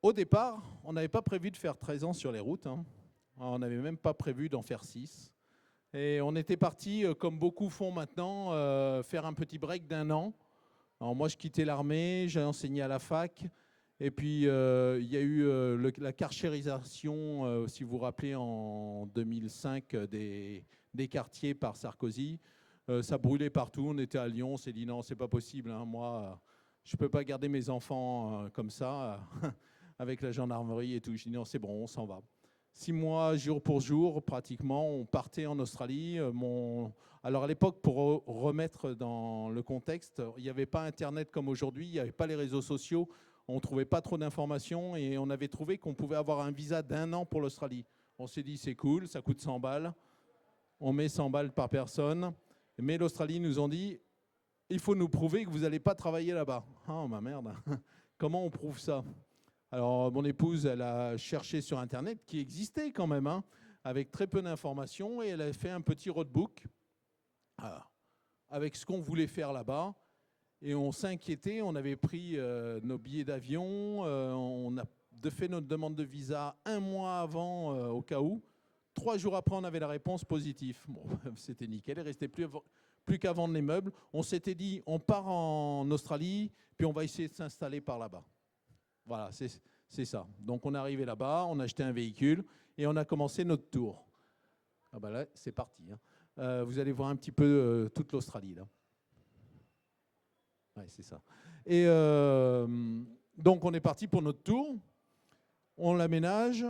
Au départ, on n'avait pas prévu de faire 13 ans sur les routes, hein. On n'avait même pas prévu d'en faire 6. Et on était parti, comme beaucoup font maintenant, faire un petit break d'1 an. Alors moi, je quittais l'armée, j'ai enseigné à la fac. Et puis, il y a eu la carcérisation, si vous vous rappelez, en 2005, des quartiers par Sarkozy. Ça brûlait partout. On était à Lyon, on s'est dit non, c'est pas possible, hein. Moi, je ne peux pas garder mes enfants comme ça, avec la gendarmerie et tout. Je dis non, c'est bon, on s'en va. 6 mois, jour pour jour, pratiquement, on partait en Australie. Alors à l'époque, pour remettre dans le contexte, il n'y avait pas Internet comme aujourd'hui, il n'y avait pas les réseaux sociaux, on ne trouvait pas trop d'informations et on avait trouvé qu'on pouvait avoir un visa d'1 an pour l'Australie. On s'est dit c'est cool, ça coûte 100 balles, on met 100 balles par personne. Mais l'Australie nous ont dit, il faut nous prouver que vous n'allez pas travailler là-bas. Ah, ma merde, comment on prouve ça? Alors, mon épouse, elle a cherché sur Internet, qui existait quand même, hein, avec très peu d'informations, et elle a fait un petit roadbook avec ce qu'on voulait faire là-bas. Et on s'inquiétait, on avait pris nos billets d'avion, on a fait notre demande de visa 1 mois avant, au cas où. 3 jours après, on avait la réponse positive. Bon, c'était nickel, il ne restait plus qu'à vendre les meubles. On s'était dit, on part en Australie, puis on va essayer de s'installer par là-bas. Voilà, c'est ça. Donc on est arrivé là-bas, on a acheté un véhicule et on a commencé notre tour. Ah ben là, c'est parti, hein. Vous allez voir un petit peu toute l'Australie, là. Ouais, c'est ça. Et donc on est parti pour notre tour. On l'aménage.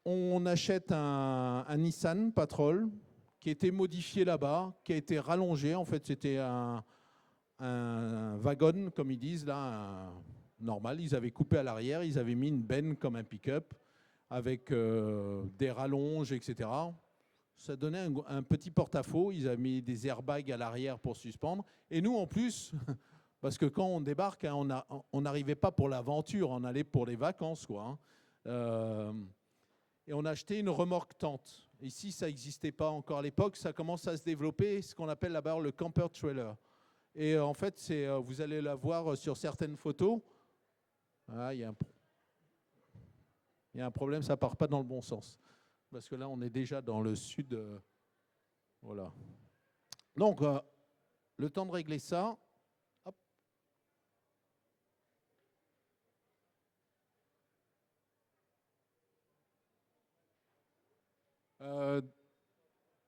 On achète un Nissan Patrol qui a été modifié là-bas, qui a été rallongé. En fait, c'était un wagon, comme ils disent là, normal. Ils avaient coupé à l'arrière, ils avaient mis une benne comme un pick-up avec des rallonges, etc. Ça donnait un petit porte-à-faux. Ils avaient mis des airbags à l'arrière pour suspendre. Et nous, en plus, parce que quand on débarque, hein, on n'arrivait pas pour l'aventure, on allait pour les vacances, quoi, hein. Et on a acheté une remorque tente. Ici, ça n'existait pas encore à l'époque. Ça commence à se développer, ce qu'on appelle là-bas le camper trailer. Et en fait, vous allez la voir sur certaines photos. Ah, il y a un problème, ça ne part pas dans le bon sens. Parce que là, on est déjà dans le sud. Voilà. Donc, le temps de régler ça. Hop.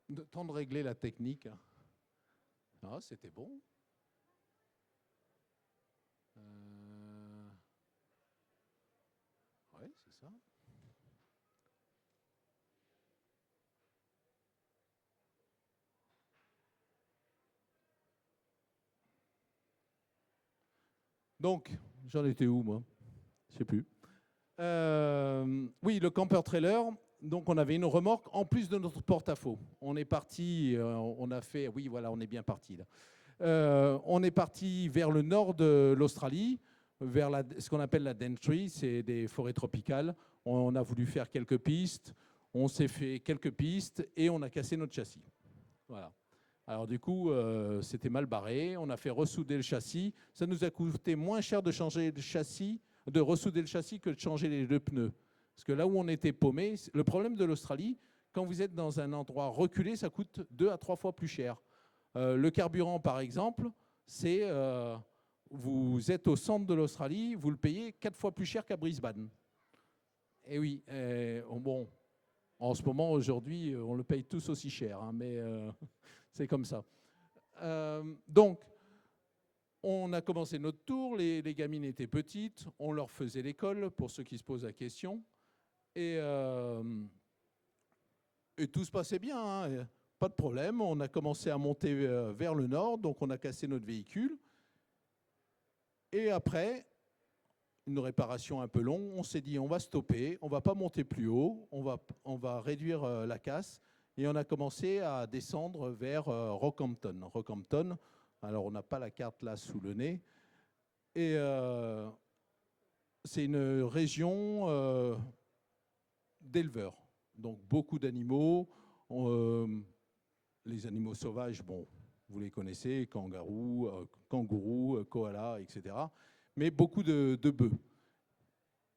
Le temps de régler la technique. Ah, c'était bon. Oui, c'est ça. Donc, j'en étais où, moi? Je ne sais plus. Oui, le camper trailer. Donc, on avait une remorque en plus de notre porte-à-faux. On est parti, on a fait. Oui, voilà, on est bien parti là. On est parti vers le nord de l'Australie, vers ce qu'on appelle la Daintree, c'est des forêts tropicales. On a voulu faire quelques pistes, on s'est fait quelques pistes et on a cassé notre châssis. Voilà. Alors du coup, c'était mal barré, on a fait ressouder le châssis. Ça nous a coûté moins cher de changer le châssis, de ressouder le châssis que de changer les 2 pneus. Parce que là où on était paumé, le problème de l'Australie, quand vous êtes dans un endroit reculé, ça coûte 2 à 3 fois plus cher. Le carburant, par exemple, c'est vous êtes au centre de l'Australie, vous le payez 4 fois plus cher qu'à Brisbane. Et oui, bon, en ce moment, aujourd'hui, on le paye tous aussi cher, hein, mais c'est comme ça. Donc, on a commencé notre tour, les gamines étaient petites, on leur faisait l'école, pour ceux qui se posent la question, et tout se passait bien, hein, pas de problème. On a commencé à monter vers le nord, donc on a cassé notre véhicule. Et après, une réparation un peu longue, on s'est dit on va stopper, on va pas monter plus haut, on va réduire la casse. Et on a commencé à descendre vers Rockhampton. Rockhampton, alors on n'a pas la carte là sous le nez. Et c'est une région d'éleveurs. Donc beaucoup d'animaux. Les animaux sauvages, bon, vous les connaissez, kangourous, koalas, etc. Mais beaucoup de bœufs.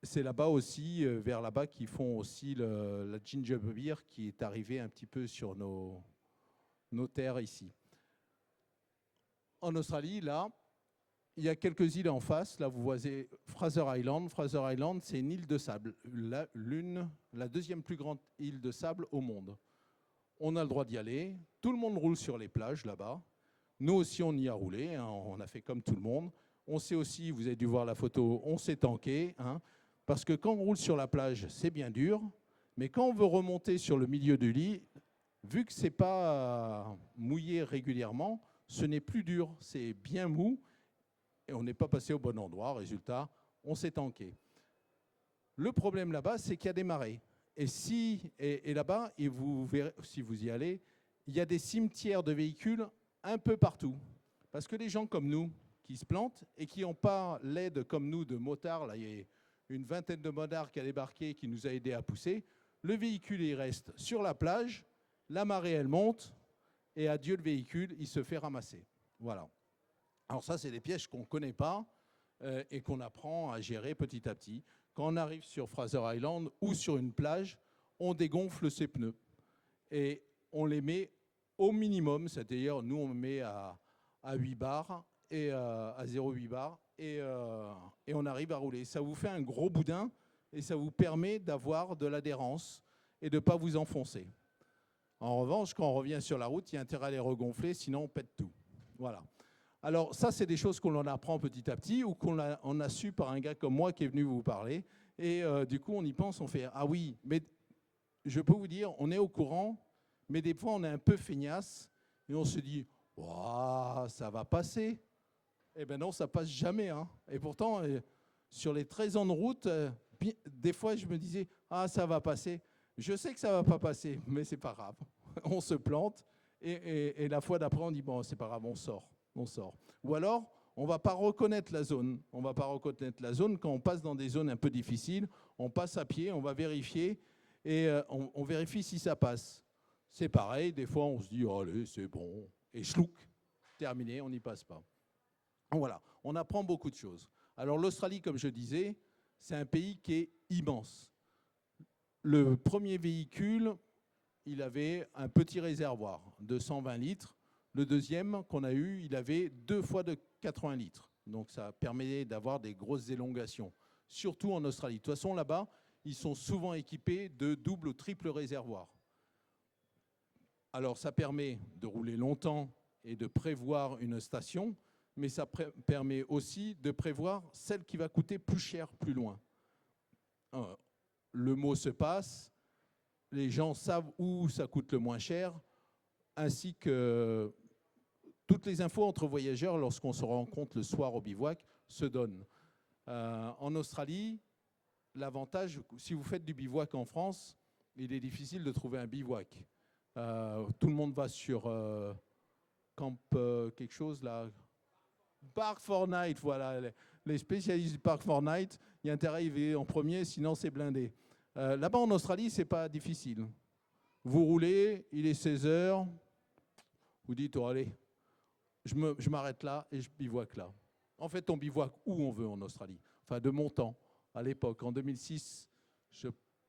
c'est là-bas aussi, vers là-bas, qu'ils font aussi la ginger beer qui est arrivée un petit peu sur nos terres ici. En Australie, là, il y a quelques îles en face. Là, vous voyez Fraser Island. Fraser Island, c'est une île de sable, la deuxième plus grande île de sable au monde. On a le droit d'y aller. Tout le monde roule sur les plages là-bas. Nous aussi, on y a roulé. Hein, on a fait comme tout le monde. On sait aussi, vous avez dû voir la photo, on s'est tanké. Hein, parce que quand on roule sur la plage, c'est bien dur. Mais quand on veut remonter sur le milieu du lit, vu que ce n'est pas mouillé régulièrement, ce n'est plus dur. C'est bien mou. Et on n'est pas passé au bon endroit. Résultat, on s'est tanké. Le problème là-bas, c'est qu'il y a des marées. Et là-bas, et vous verrez, si vous y allez, il y a des cimetières de véhicules un peu partout. Parce que les gens comme nous, qui se plantent et qui n'ont pas l'aide comme nous de motards, là, il y a une vingtaine de motards qui a débarqué, qui nous a aidés à pousser, le véhicule, il reste sur la plage, la marée, elle monte, et adieu le véhicule, il se fait ramasser. Voilà. Alors ça, c'est des pièges qu'on ne connaît pas et qu'on apprend à gérer petit à petit. Quand on arrive sur Fraser Island ou sur une plage, on dégonfle ses pneus et on les met au minimum, c'est-à-dire nous on met à 8 bars et à 0,8 bars et on arrive à rouler. Ça vous fait un gros boudin et ça vous permet d'avoir de l'adhérence et de ne pas vous enfoncer. En revanche, quand on revient sur la route, il y a intérêt à les regonfler, sinon on pète tout. Voilà. Alors ça, c'est des choses qu'on en apprend petit à petit ou qu'on a su par un gars comme moi qui est venu vous parler. Et du coup, on y pense, on fait « Ah oui, mais je peux vous dire, on est au courant, mais des fois, on est un peu feignasse et on se dit « Waouh, ça va passer ». Eh bien non, ça passe jamais. Hein. Et pourtant, sur les 13 ans de route, des fois, je me disais « Ah, ça va passer ». Je sais que ça ne va pas passer, mais c'est pas grave. On se plante et la fois d'après, on dit « Bon, c'est pas grave, on sort ». On sort. Ou alors, on ne va pas reconnaître la zone. On ne va pas reconnaître la zone quand on passe dans des zones un peu difficiles. On passe à pied, on va vérifier et on vérifie si ça passe. C'est pareil, des fois on se dit « Allez, c'est bon ». Et chlouk, terminé, on n'y passe pas. Voilà, on apprend beaucoup de choses. Alors l'Australie, comme je disais, c'est un pays qui est immense. Le premier véhicule, il avait un petit réservoir de 120 litres. Le deuxième qu'on a eu, il avait 2 fois de 80 litres. Donc ça permet d'avoir des grosses élongations, surtout en Australie. De toute façon, là-bas, ils sont souvent équipés de double ou triple réservoirs. Alors ça permet de rouler longtemps et de prévoir une station, mais ça permet aussi de prévoir celle qui va coûter plus cher plus loin. Le mot se passe, les gens savent où ça coûte le moins cher, ainsi que toutes les infos entre voyageurs, lorsqu'on se rencontre le soir au bivouac, se donnent. En Australie, l'avantage, si vous faites du bivouac en France, il est difficile de trouver un bivouac. Tout le monde va sur camp quelque chose là. Park Fortnite, voilà. Les spécialistes du Park Fortnite, il y a intérêt à y aller en premier, sinon c'est blindé. Là-bas en Australie, c'est pas difficile. Vous roulez, il est 16 heures, vous dites, oh, allez, je m'arrête là et je bivouac là. En fait, on bivouac où on veut en Australie. Enfin, de mon temps, à l'époque, en 2006,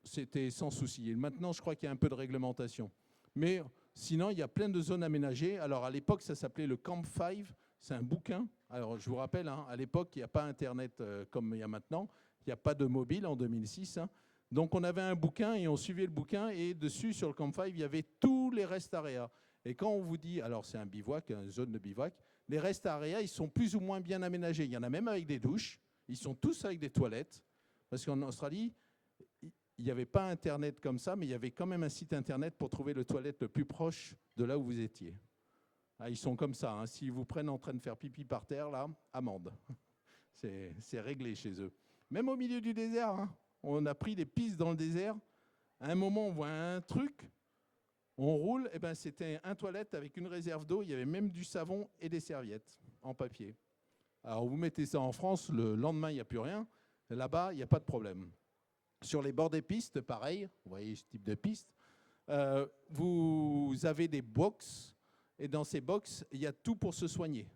c'était sans souci. Et maintenant, je crois qu'il y a un peu de réglementation. Mais sinon, il y a plein de zones aménagées. Alors, à l'époque, ça s'appelait le Camp 5. C'est un bouquin. Alors, je vous rappelle, hein, à l'époque, il n'y a pas Internet comme il y a maintenant. Il n'y a pas de mobile en 2006. Hein. Donc, on avait un bouquin et on suivait le bouquin. Et dessus, sur le Camp 5, il y avait tous les rest areas. Et quand on vous dit, alors c'est un bivouac, une zone de bivouac, les rest areas, ils sont plus ou moins bien aménagés. Il y en a même avec des douches. Ils sont tous avec des toilettes. Parce qu'en Australie, il n'y avait pas Internet comme ça, mais il y avait quand même un site Internet pour trouver le toilette le plus proche de là où vous étiez. Ah, ils sont comme ça. Hein. S'ils vous prennent en train de faire pipi par terre, là, amende. C'est réglé chez eux. Même au milieu du désert, hein. On a pris des pistes dans le désert. À un moment, on voit un truc. On roule, et ben c'était un toilette avec une réserve d'eau. Il y avait même du savon et des serviettes en papier. Alors vous mettez ça en France, le lendemain, il n'y a plus rien. Là-bas, il n'y a pas de problème. Sur les bords des pistes, pareil, vous voyez ce type de piste, vous avez des box, et dans ces box, il y a tout pour se soigner.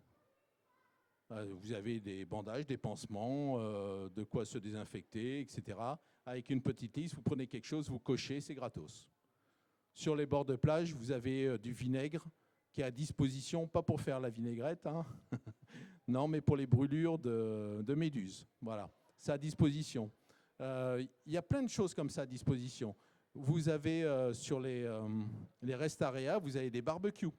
Vous avez des bandages, des pansements, de quoi se désinfecter, etc. Avec une petite liste, vous prenez quelque chose, vous cochez, c'est gratos. Sur les bords de plage, vous avez du vinaigre qui est à disposition, pas pour faire la vinaigrette, hein, non, mais pour les brûlures de méduses. Voilà, c'est à disposition. Il y a plein de choses comme ça à disposition. Vous avez sur les rest areas, vous avez des barbecues.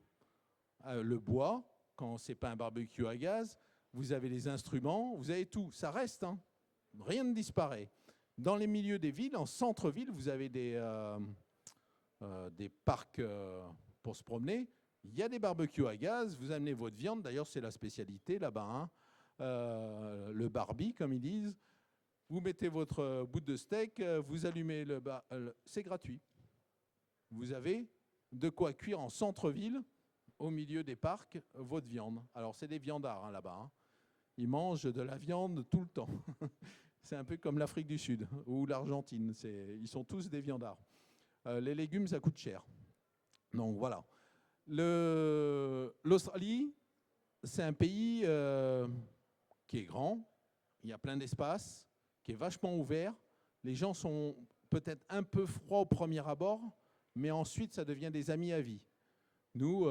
Le bois, quand ce n'est pas un barbecue à gaz, vous avez les instruments, vous avez tout. Ça reste, hein. Rien ne disparaît. Dans les milieux des villes, en centre-ville, vous avez des parcs pour se promener. Il y a des barbecues à gaz, vous amenez votre viande, d'ailleurs c'est la spécialité là-bas, hein. Le barbie comme ils disent. Vous mettez votre bout de steak, vous allumez c'est gratuit. Vous avez de quoi cuire en centre-ville, au milieu des parcs, votre viande. Alors c'est des viandards hein, là-bas, hein. Ils mangent de la viande tout le temps. C'est un peu comme l'Afrique du Sud ou l'Argentine, ils sont tous des viandards. Les légumes, ça coûte cher. Donc voilà. L'Australie, c'est un pays qui est grand, il y a plein d'espace, qui est vachement ouvert. Les gens sont peut-être un peu froids au premier abord, mais ensuite, ça devient des amis à vie. Nous,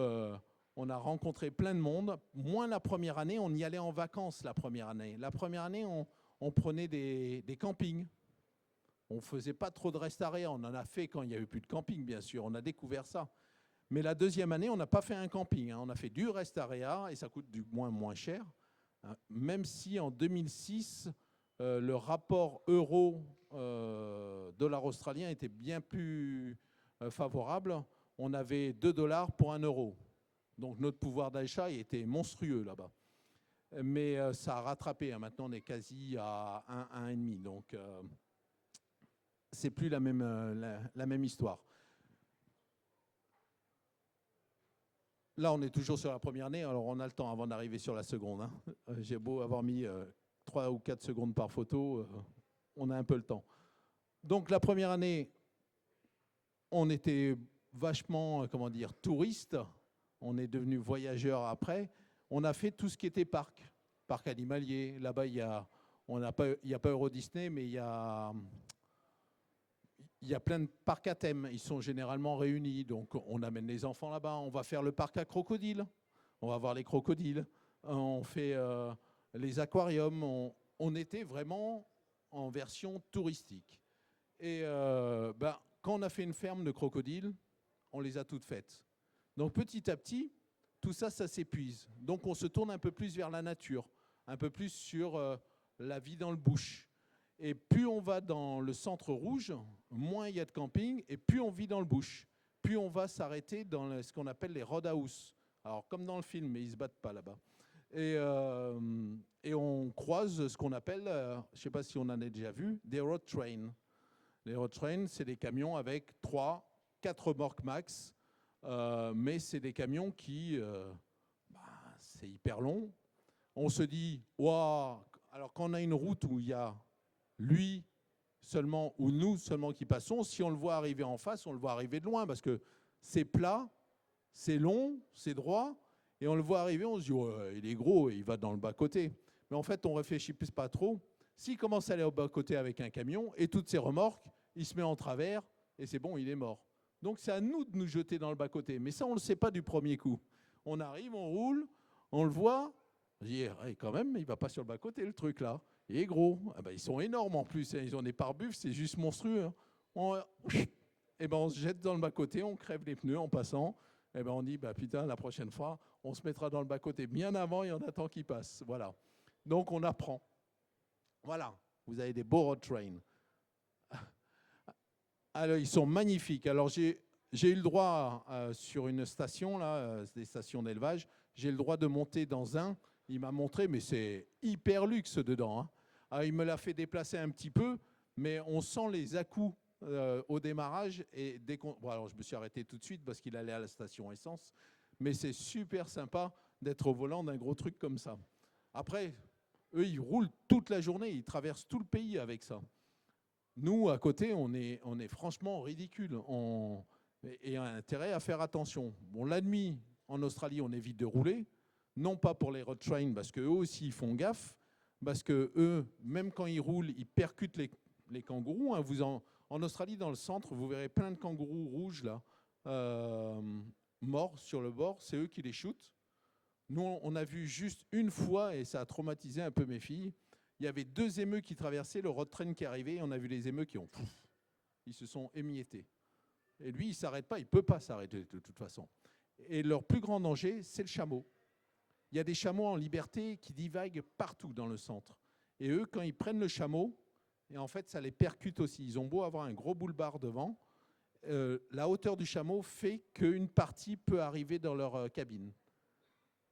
on a rencontré plein de monde. Moins la première année, on y allait en vacances la première année. La première année, on prenait des campings. On ne faisait pas trop de rest area. On en a fait quand il n'y avait plus de camping, bien sûr. On a découvert ça. Mais la deuxième année, on n'a pas fait un camping, hein. On a fait du rest area et ça coûte du moins cher. Même si en 2006, le rapport euro-dollar australien était bien plus favorable. On avait 2 $ pour 1 euro. Donc notre pouvoir d'achat était monstrueux là-bas. Mais ça a rattrapé, hein. Maintenant, on est quasi à 1,5. Donc c'est plus la même histoire. Là, on est toujours sur la première année, alors on a le temps avant d'arriver sur la seconde, hein. J'ai beau avoir mis 3 ou 4 secondes par photo, on a un peu le temps. Donc la première année, on était vachement, comment dire, touristes. On est devenu voyageurs après. On a fait tout ce qui était parc animalier. Là-bas, il n'y a pas Euro Disney, mais il y a plein de parcs à thème. Ils sont généralement réunis. Donc, on amène les enfants là-bas. On va faire le parc à crocodiles. On va voir les crocodiles. On fait les aquariums. On était vraiment en version touristique. Et quand on a fait une ferme de crocodiles, on les a toutes faites. Donc, petit à petit, tout ça, ça s'épuise. Donc, on se tourne un peu plus vers la nature, un peu plus sur la vie dans le bush. Et plus on va dans le centre rouge, moins il y a de camping, et plus on vit dans le bush. Plus on va s'arrêter dans ce qu'on appelle les roadhouse. Alors, comme dans le film, mais ils ne se battent pas là-bas. Et on croise ce qu'on appelle, je ne sais pas si on en a déjà vu, des road trains. Les road trains, c'est des camions avec 3, 4 remorques max, mais c'est des camions qui, c'est hyper long. On se dit, waouh, alors quand on a une route où il y a lui seulement ou nous seulement qui passons, si on le voit arriver en face, on le voit arriver de loin parce que c'est plat, c'est long, c'est droit, et on le voit arriver, on se dit ouais, il est gros, il va dans le bas-côté. Mais en fait, on ne réfléchit plus pas trop. S'il commence à aller au bas-côté avec un camion et toutes ses remorques, il se met en travers et c'est bon, il est mort. Donc c'est à nous de nous jeter dans le bas-côté. Mais ça, on ne le sait pas du premier coup. On arrive, on roule, on le voit, on se dit quand même, il ne va pas sur le bas-côté le truc là. Il est gros. Ah ben, ils sont énormes en plus. Ils ont des pare-buffes, c'est juste monstrueux, hein. On se jette dans le bas-côté, on crève les pneus en passant. On dit, putain, la prochaine fois, on se mettra dans le bas-côté bien avant et on attend qu'il passe. Voilà. Donc, on apprend. Voilà. Vous avez des beaux road trains. Alors, ils sont magnifiques. Alors, j'ai eu le droit, sur une station, là, des stations d'élevage, j'ai le droit de monter dans un. Il m'a montré, mais c'est hyper luxe dedans, hein. Alors, il me l'a fait déplacer un petit peu, mais on sent les à-coups au démarrage. Et alors, je me suis arrêté tout de suite parce qu'il allait à la station essence. Mais c'est super sympa d'être au volant d'un gros truc comme ça. Après, eux, ils roulent toute la journée. Ils traversent tout le pays avec ça. Nous, à côté, on est franchement ridicule. Et on a intérêt à faire attention. Bon, la nuit, en Australie, on évite de rouler. non pas pour les road trains, parce qu'eux aussi ils font gaffe, parce que eux, même quand ils roulent, ils percutent les kangourous. Hein. En Australie, dans le centre, vous verrez plein de kangourous rouges là, morts sur le bord, c'est eux qui les shootent. Nous, on a vu juste une fois, et ça a traumatisé un peu mes filles, il y avait 2 émeus qui traversaient, le road train qui arrivait, et on a vu les émeus qui ils se sont émiettés. Et lui, il ne s'arrête pas, il ne peut pas s'arrêter de toute façon. Et leur plus grand danger, c'est le chameau. Il y a des chameaux en liberté qui divaguent partout dans le centre. Et eux, quand ils prennent le chameau, et en fait, ça les percute aussi. Ils ont beau avoir un gros boulevard devant, la hauteur du chameau fait qu'une partie peut arriver dans leur cabine.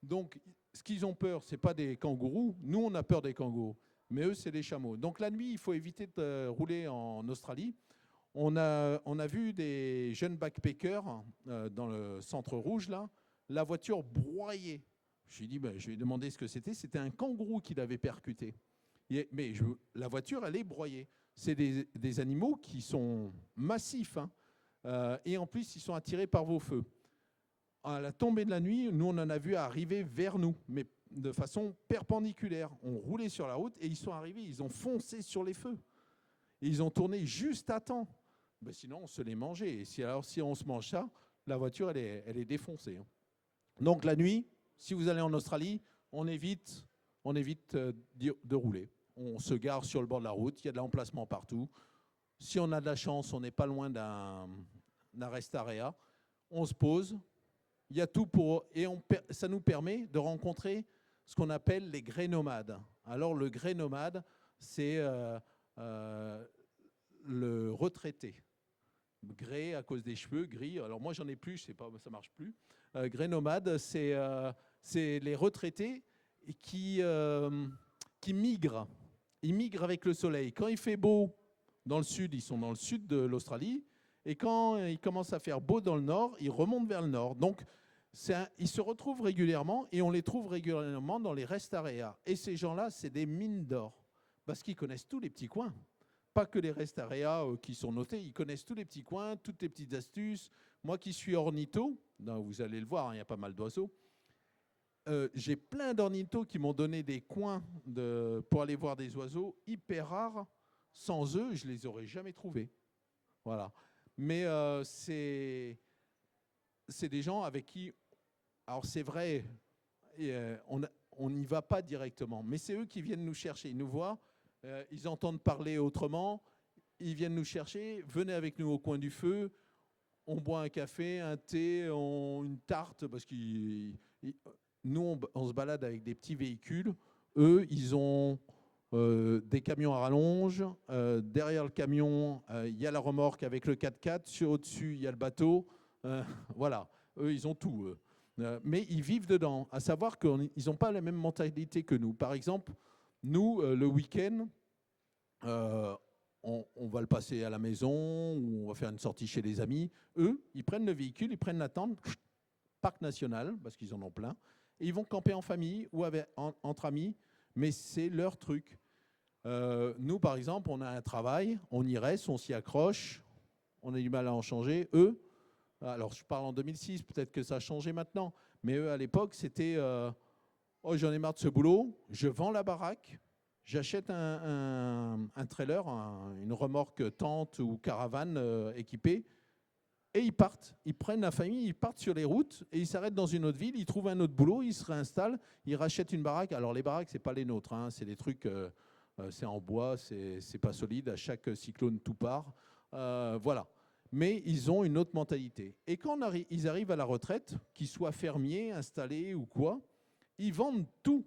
Donc, ce qu'ils ont peur, ce n'est pas des kangourous. Nous, on a peur des kangourous. Mais eux, c'est des chameaux. Donc, la nuit, il faut éviter de rouler en Australie. On a vu des jeunes backpackers dans le centre rouge, là, la voiture broyée. Je lui ai dit, je lui ai demandé ce que c'était. C'était un kangourou qui l'avait percuté. Mais la voiture, elle est broyée. C'est des animaux qui sont massifs. Hein. Et en plus, ils sont attirés par vos feux. À la tombée de la nuit, nous, on en a vu arriver vers nous, mais de façon perpendiculaire. On roulait sur la route et ils sont arrivés, ils ont foncé sur les feux. Et ils ont tourné juste à temps. Sinon, on se les mangeait. Et si on se mange ça, la voiture, elle est défoncée. Donc la nuit, si vous allez en Australie, on évite de rouler. On se gare sur le bord de la route, il y a de l'emplacement partout. Si on a de la chance, on n'est pas loin d'un rest area. On se pose, il y a tout pour... Et ça nous permet de rencontrer ce qu'on appelle les grey nomades. Alors le grey nomade, c'est le retraité. Grey à cause des cheveux, gris. Alors moi, j'en ai plus, je sais pas, ça marche plus. Grey nomade, c'est les retraités qui migrent. Ils migrent avec le soleil. Quand il fait beau dans le sud, ils sont dans le sud de l'Australie. Et quand il commence à faire beau dans le nord, ils remontent vers le nord. Donc, ils se retrouvent régulièrement et on les trouve régulièrement dans les rest areas. Et ces gens-là, c'est des mines d'or. Parce qu'ils connaissent tous les petits coins. Pas que les rest areas qui sont notés, ils connaissent tous les petits coins, toutes les petites astuces. Moi qui suis ornitho, vous allez le voir, il y a pas mal d'oiseaux. J'ai plein d'ornithos qui m'ont donné des coins pour aller voir des oiseaux hyper rares. Sans eux, je ne les aurais jamais trouvés. Voilà. Mais c'est des gens avec qui... Alors c'est vrai, on n'y va pas directement, mais c'est eux qui viennent nous chercher. Ils nous voient, ils entendent parler autrement, ils viennent nous chercher, venez avec nous au coin du feu, on boit un café, un thé, une tarte, parce que nous, on se balade avec des petits véhicules. Eux, ils ont des camions à rallonge. Derrière le camion, il y a la remorque avec le 4x4. Au-dessus, il y a le bateau. Voilà, eux, ils ont tout. Mais ils vivent dedans. À savoir qu'ils n'ont pas la même mentalité que nous. Par exemple, nous, le week-end, on va le passer à la maison ou on va faire une sortie chez les amis. Eux, ils prennent le véhicule, ils prennent la tente, parc national, parce qu'ils en ont plein, et ils vont camper en famille ou entre amis, mais c'est leur truc. Nous, par exemple, on a un travail, on y reste, on s'y accroche, on a du mal à en changer. Eux, alors je parle en 2006, peut-être que ça a changé maintenant, mais eux, à l'époque, c'était oh, j'en ai marre de ce boulot, je vends la baraque, j'achète un trailer, une remorque tente ou caravane équipée, et ils partent. Ils prennent la famille, ils partent sur les routes et ils s'arrêtent dans une autre ville, ils trouvent un autre boulot, ils se réinstallent, ils rachètent une baraque. Alors les baraques, ce n'est pas les nôtres, hein, c'est des trucs, c'est en bois, c'est pas solide, à chaque cyclone tout part. Voilà. Mais ils ont une autre mentalité. Et quand ils arrivent à la retraite, qu'ils soient fermiers, installés ou quoi, ils vendent tout.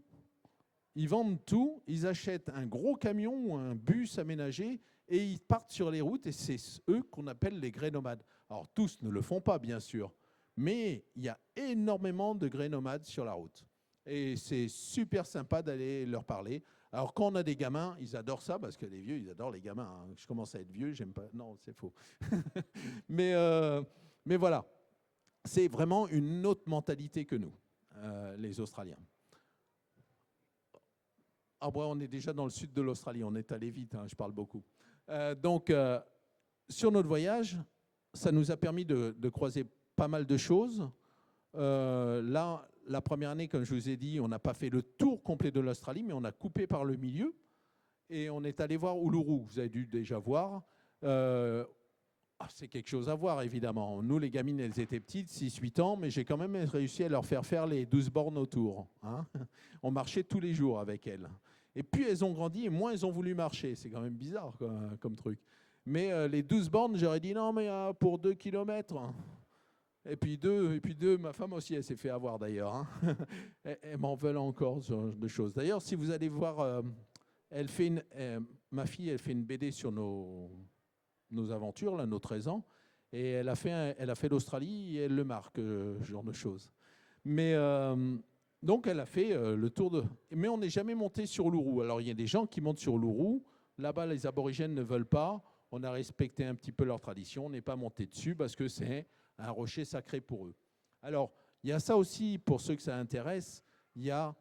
Ils vendent tout, ils achètent un gros camion ou un bus aménagé et ils partent sur les routes et c'est eux qu'on appelle les grey nomades. Alors tous ne le font pas bien sûr, mais il y a énormément de grey nomades sur la route. Et c'est super sympa d'aller leur parler. Alors quand on a des gamins, ils adorent ça parce que les vieux, ils adorent les gamins. Hein. Je commence à être vieux, j'aime pas. Non, c'est faux. mais voilà, c'est vraiment une autre mentalité que nous, les Australiens. Ah ouais, on est déjà dans le sud de l'Australie, on est allé vite, hein, je parle beaucoup. Donc, sur notre voyage, ça nous a permis de croiser pas mal de choses. Là, la première année, comme je vous ai dit, on n'a pas fait le tour complet de l'Australie, mais on a coupé par le milieu et on est allé voir Uluru. Vous avez dû déjà voir. C'est quelque chose à voir, évidemment. Nous, les gamines, elles étaient petites, 6-8 ans, mais j'ai quand même réussi à leur faire les 12 bornes autour. Hein. On marchait tous les jours avec elles. Et plus elles ont grandi, et moins elles ont voulu marcher. C'est quand même bizarre comme truc. Mais les 12 bornes, j'aurais dit non, mais pour 2 kilomètres. Et puis deux, ma femme aussi, elle s'est fait avoir d'ailleurs. Hein. Elles m'en veulent encore, ce genre de choses. D'ailleurs, si vous allez voir, ma fille, elle fait une BD sur nos aventures, là, nos 13 ans, et elle a fait l'Australie et elle le marque, ce genre de choses. Mais donc elle a fait le tour de... Mais on n'est jamais monté sur Uluru. Alors il y a des gens qui montent sur Uluru, là-bas les aborigènes ne veulent pas, on a respecté un petit peu leur tradition, on n'est pas monté dessus parce que c'est un rocher sacré pour eux. Alors il y a ça aussi, pour ceux que ça intéresse, il y a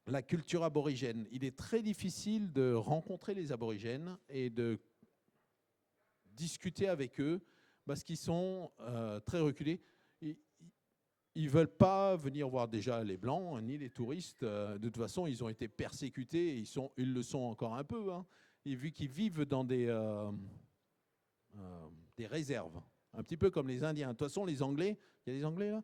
la culture aborigène. Il est très difficile de rencontrer les aborigènes et de discuter avec eux parce qu'ils sont très reculés. Ils ne veulent pas venir voir déjà les Blancs ni les touristes. De toute façon, ils ont été persécutés et ils le sont encore un peu. Hein. Et vu qu'ils vivent dans des réserves, un petit peu comme les Indiens. De toute façon, les Anglais, il y a des Anglais là.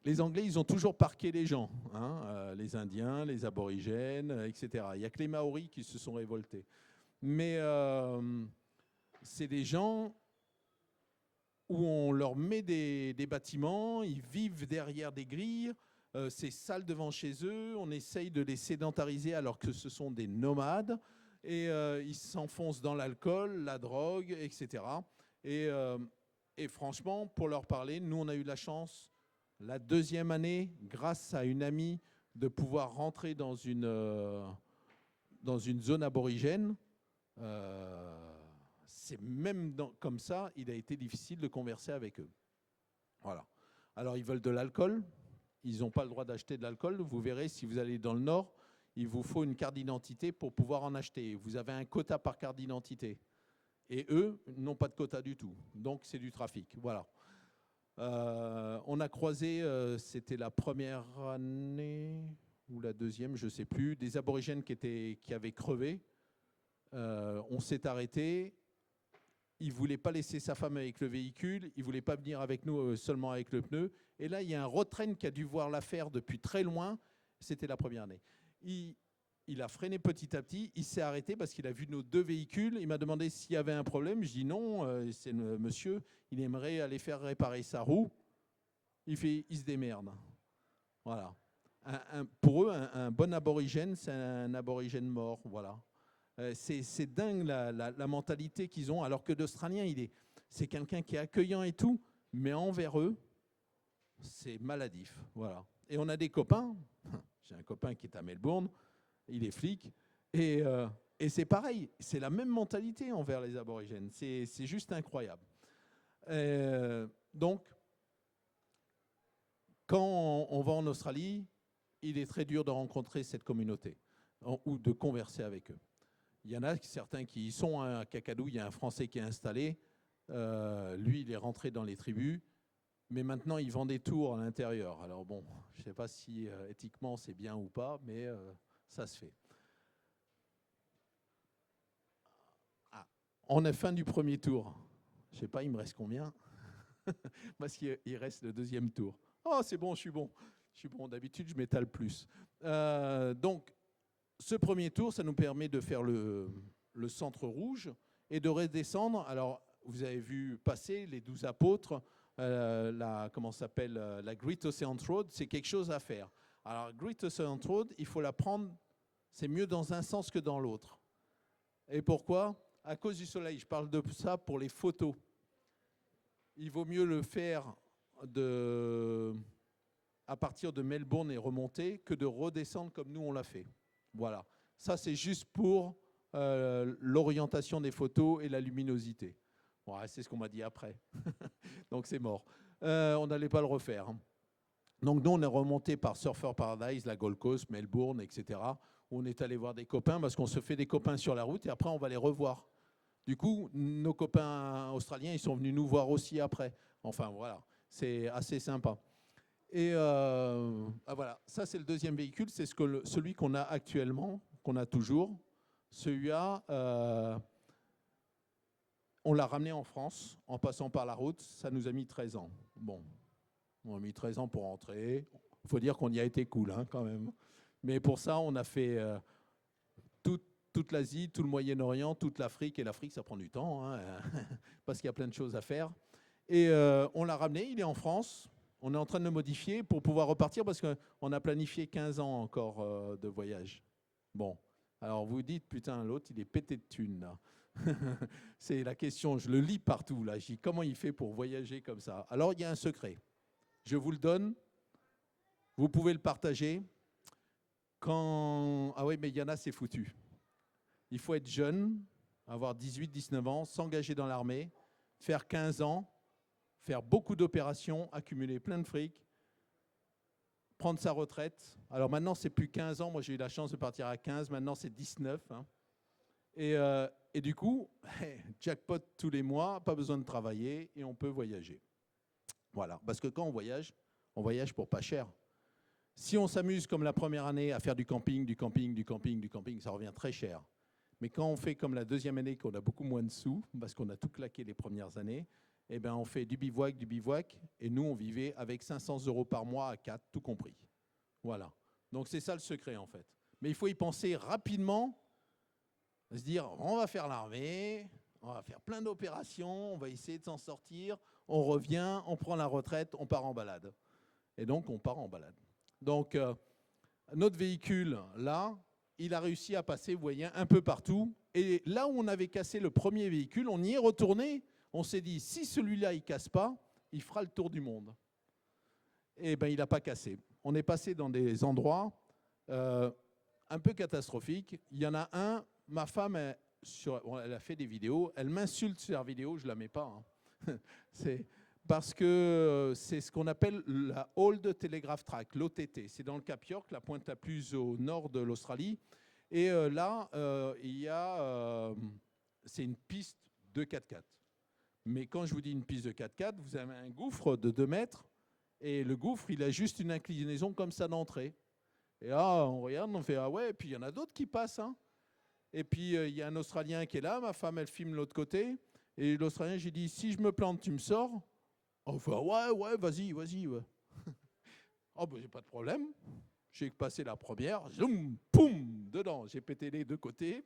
Les Anglais, ils ont toujours parqué les gens, hein, les Indiens, les aborigènes, etc. Il n'y a que les Maoris qui se sont révoltés. Mais c'est des gens où on leur met des bâtiments, ils vivent derrière des grilles, c'est sale devant chez eux, on essaye de les sédentariser alors que ce sont des nomades, et ils s'enfoncent dans l'alcool, la drogue, etc. Et franchement, pour leur parler, nous on a eu la chance, la deuxième année, grâce à une amie, de pouvoir rentrer dans une zone aborigène. C'est même comme ça, il a été difficile de converser avec eux. Voilà. Alors, ils veulent de l'alcool. Ils n'ont pas le droit d'acheter de l'alcool. Vous verrez, si vous allez dans le Nord, il vous faut une carte d'identité pour pouvoir en acheter. Vous avez un quota par carte d'identité. Et eux n'ont pas de quota du tout. Donc, c'est du trafic. Voilà. On a croisé, c'était la première année ou la deuxième, je ne sais plus, des aborigènes qui avaient crevé. On s'est arrêté. Il ne voulait pas laisser sa femme avec le véhicule, il ne voulait pas venir avec nous seulement avec le pneu. Et là, il y a un road train qui a dû voir l'affaire depuis très loin. C'était la première année. Il a freiné petit à petit, il s'est arrêté parce qu'il a vu nos 2 véhicules. Il m'a demandé s'il y avait un problème. Je dis non, c'est le monsieur, il aimerait aller faire réparer sa roue. Il se démerde. Voilà. Pour eux, un bon aborigène, c'est un aborigène mort. Voilà. C'est dingue la mentalité qu'ils ont, alors que l'Australien, c'est quelqu'un qui est accueillant et tout, mais envers eux, c'est maladif. Voilà. Et on a des copains, j'ai un copain qui est à Melbourne, il est flic, et c'est pareil, c'est la même mentalité envers les aborigènes, c'est juste incroyable. Donc, quand on va en Australie, il est très dur de rencontrer cette communauté ou de converser avec eux. Il y en a certains qui y sont. À Kakadu, il y a un Français qui est installé. Lui, il est rentré dans les tribus. Mais maintenant, il vend des tours à l'intérieur. Alors bon, je ne sais pas si éthiquement c'est bien ou pas, mais ça se fait. Ah, on a fin du premier tour. Je ne sais pas, il me reste combien? Parce qu'il reste le deuxième tour. Oh, c'est bon, je suis bon. Je suis bon, d'habitude, je m'étale plus. Donc, ce premier tour, ça nous permet de faire le centre rouge et de redescendre. Alors, vous avez vu passer les 12 apôtres, la Great Ocean Road, c'est quelque chose à faire. Alors, Great Ocean Road, il faut la prendre, c'est mieux dans un sens que dans l'autre. Et pourquoi? À cause du soleil. Je parle de ça pour les photos. Il vaut mieux le faire à partir de Melbourne et remonter que de redescendre comme nous on l'a fait. Voilà, ça c'est juste pour l'orientation des photos et la luminosité. Ouais, c'est ce qu'on m'a dit après, donc c'est mort. On n'allait pas le refaire. Donc nous on est remonté par Surfer Paradise, la Gold Coast, Melbourne, etc. On est allé voir des copains parce qu'on se fait des copains sur la route et après on va les revoir. Du coup, nos copains australiens, ils sont venus nous voir aussi après. Enfin voilà, c'est assez sympa. Et voilà, ça c'est le deuxième véhicule, c'est celui qu'on a actuellement, qu'on a toujours. Celui-là, on l'a ramené en France en passant par la route, ça nous a mis 13 ans. Bon, on a mis 13 ans pour rentrer. Il faut dire qu'on y a été cool hein, quand même. Mais pour ça, on a fait toute l'Asie, tout le Moyen-Orient, toute l'Afrique. Et l'Afrique, ça prend du temps, hein, parce qu'il y a plein de choses à faire. Et on l'a ramené, il est en France. On est en train de le modifier pour pouvoir repartir parce qu'on a planifié 15 ans encore de voyage. Bon, alors vous dites, putain, l'autre, il est pété de thunes, là. C'est la question, je le lis partout, là. Je dis, comment il fait pour voyager comme ça? Alors, il y a un secret. Je vous le donne. Vous pouvez le partager. Ah oui, mais il y en a, c'est foutu. Il faut être jeune, avoir 18, 19 ans, s'engager dans l'armée, faire 15 ans, faire beaucoup d'opérations, accumuler plein de fric, prendre sa retraite. Alors maintenant, c'est plus 15 ans. Moi, j'ai eu la chance de partir à 15. Maintenant, c'est 19. Hein. Et du coup, jackpot tous les mois, pas besoin de travailler et on peut voyager. Voilà. Parce que quand on voyage pour pas cher. Si on s'amuse comme la première année à faire du camping, ça revient très cher. Mais quand on fait comme la deuxième année, qu'on a beaucoup moins de sous, parce qu'on a tout claqué les premières années, eh ben on fait du bivouac, et nous, on vivait avec 500 € par mois à 4, tout compris. Voilà. Donc, c'est ça le secret, en fait. Mais il faut y penser rapidement, se dire, on va faire l'armée, on va faire plein d'opérations, on va essayer de s'en sortir, on revient, on prend la retraite, on part en balade. Et donc, on part en balade. Donc, notre véhicule, là, il a réussi à passer, vous voyez, un peu partout. Et là où on avait cassé le premier véhicule, on y est retourné. On s'est dit, si celui-là, il ne casse pas, il fera le tour du monde. Eh bien, il n'a pas cassé. On est passé dans des endroits un peu catastrophiques. Il y en a un, ma femme, elle a fait des vidéos. Elle m'insulte sur la vidéo, je ne la mets pas. Hein. C'est parce que c'est ce qu'on appelle la Old Telegraph Track, l'OTT. C'est dans le Cap York, la pointe la plus au nord de l'Australie. Et là, il y a, c'est une piste de 4x4. Mais quand je vous dis une piste de 4x4, vous avez un gouffre de 2 mètres et le gouffre, il a juste une inclinaison comme ça d'entrée. Et là, on regarde, on fait « Ah ouais », et puis il y en a d'autres qui passent. Hein. Et puis il y a un Australien qui est là, ma femme, elle filme l'autre côté. Et l'Australien, j'ai dit « Si je me plante, tu me sors ?» On fait « Ouais, vas-y. Ouais. » Oh, ben j'ai pas de problème. J'ai passé la première, zoom, poum, dedans. J'ai pété les deux côtés.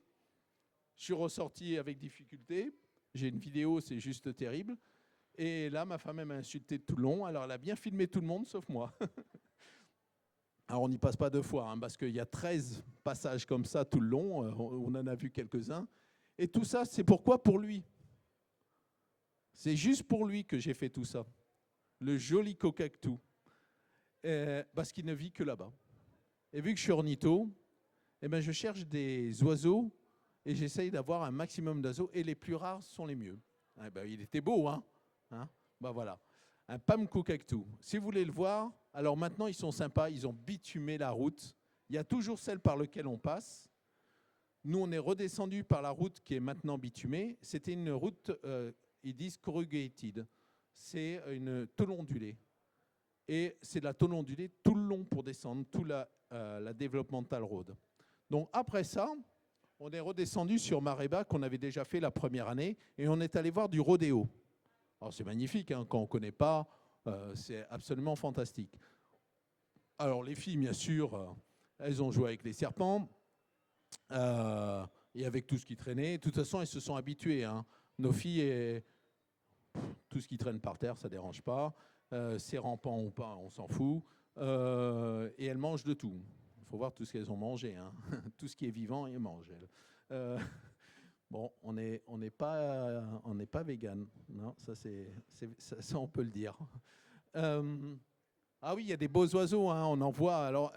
Je suis ressorti avec difficulté. J'ai une vidéo, c'est juste terrible. Et là, ma femme, elle m'a insulté tout le long. Alors, elle a bien filmé tout le monde, sauf moi. Alors, on n'y passe pas 2 fois, hein, parce qu'il y a 13 passages comme ça tout le long. On en a vu quelques-uns. Et tout ça, c'est pourquoi? Pour lui. C'est juste pour lui que j'ai fait tout ça. Le joli Kokaktou. Parce qu'il ne vit que là-bas. Et vu que je suis ornitho, eh ben, je cherche des oiseaux et j'essaye d'avoir un maximum d'oiseaux. Et les plus rares sont les mieux. Eh ben, il était beau, hein, ben voilà. Un Pamkoukaktou. Si vous voulez le voir, alors maintenant ils sont sympas, ils ont bitumé la route. Il y a toujours celle par laquelle on passe. Nous, on est redescendu par la route qui est maintenant bitumée. C'était une route, ils disent corrugated. C'est une tôle ondulée. Et c'est de la tôle ondulée tout le long pour descendre, tout la Developmental Road. Donc après ça, on est redescendu sur Mareba qu'on avait déjà fait la première année et on est allé voir du rodéo. Alors c'est magnifique, hein, quand on ne connaît pas, c'est absolument fantastique. Alors les filles, bien sûr, elles ont joué avec les serpents et avec tout ce qui traînait. De toute façon, elles se sont habituées. Hein. Nos filles, tout ce qui traîne par terre, ça ne dérange pas. C'est rampant ou pas, on s'en fout. Et elles mangent de tout. Il faut voir tout ce qu'elles ont mangé. Hein. Tout ce qui est vivant, elles mangent. Bon, on n'est pas vegan, non, ça on peut le dire. Ah oui, il y a des beaux oiseaux, hein, on en voit. Alors,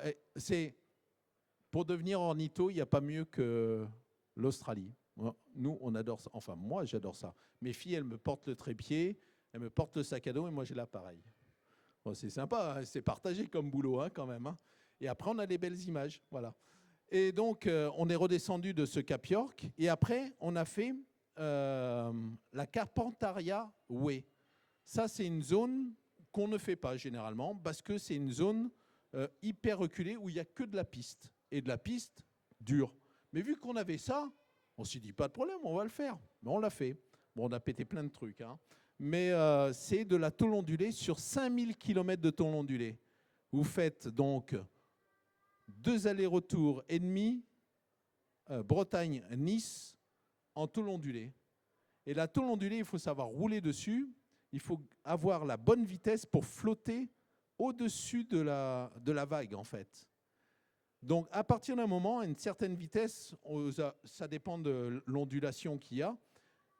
pour devenir ornitho, il n'y a pas mieux que l'Australie. Nous, on adore ça. Enfin, moi, j'adore ça. Mes filles, elles me portent le trépied, elles me portent le sac à dos, et moi, j'ai l'appareil. Bon, c'est sympa, hein, c'est partagé comme boulot, hein, quand même. Hein. Et après, on a des belles images, voilà. Et donc, on est redescendu de ce Cap York. Et après, on a fait la Carpentaria Way. Ça, c'est une zone qu'on ne fait pas généralement parce que c'est une zone hyper reculée où il n'y a que de la piste. Et de la piste dure. Mais vu qu'on avait ça, on s'est dit pas de problème, on va le faire. Mais on l'a fait. Bon, on a pété plein de trucs. Hein. Mais c'est de la tôle ondulée sur 5000 km de tôle ondulée. Vous faites donc 2 allers-retours et demi, Bretagne-Nice, en tôle ondulée. Et la tôle ondulée, il faut savoir rouler dessus. Il faut avoir la bonne vitesse pour flotter au-dessus de la vague, en fait. Donc, à partir d'un moment, à une certaine vitesse, ça dépend de l'ondulation qu'il y a,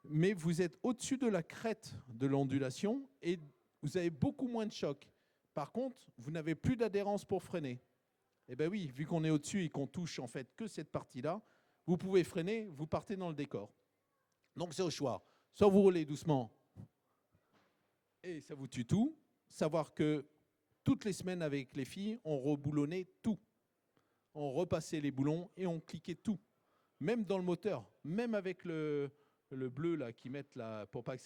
mais vous êtes au-dessus de la crête de l'ondulation et vous avez beaucoup moins de choc. Par contre, vous n'avez plus d'adhérence pour freiner. Eh bien oui, vu qu'on est au-dessus et qu'on touche en fait que cette partie-là, vous pouvez freiner, vous partez dans le décor. Donc c'est au choix. Soit vous roulez doucement et ça vous tue tout. Savoir que toutes les semaines avec les filles, on reboulonnait tout. On repassait les boulons et on cliquait tout. Même dans le moteur, même avec le bleu là qui mettent là pour pas que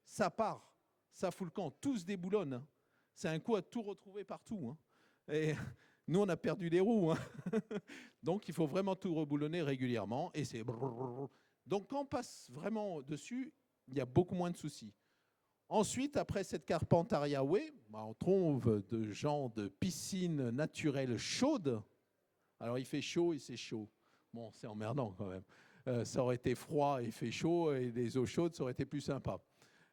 ça part, ça fout le camp, tout se déboulonne. Hein. C'est un coup à tout retrouver partout. Hein. Et nous on a perdu des roues. Hein. Donc il faut vraiment tout reboulonner régulièrement et c'est brrr. Donc quand on passe vraiment dessus, il y a beaucoup moins de soucis. Ensuite, après cette Carpentaria Way, on trouve de gens de piscines naturelles chaudes. Alors il fait chaud et c'est chaud. Bon, c'est emmerdant quand même. Ça aurait été froid et il fait chaud et des eaux chaudes, ça aurait été plus sympa.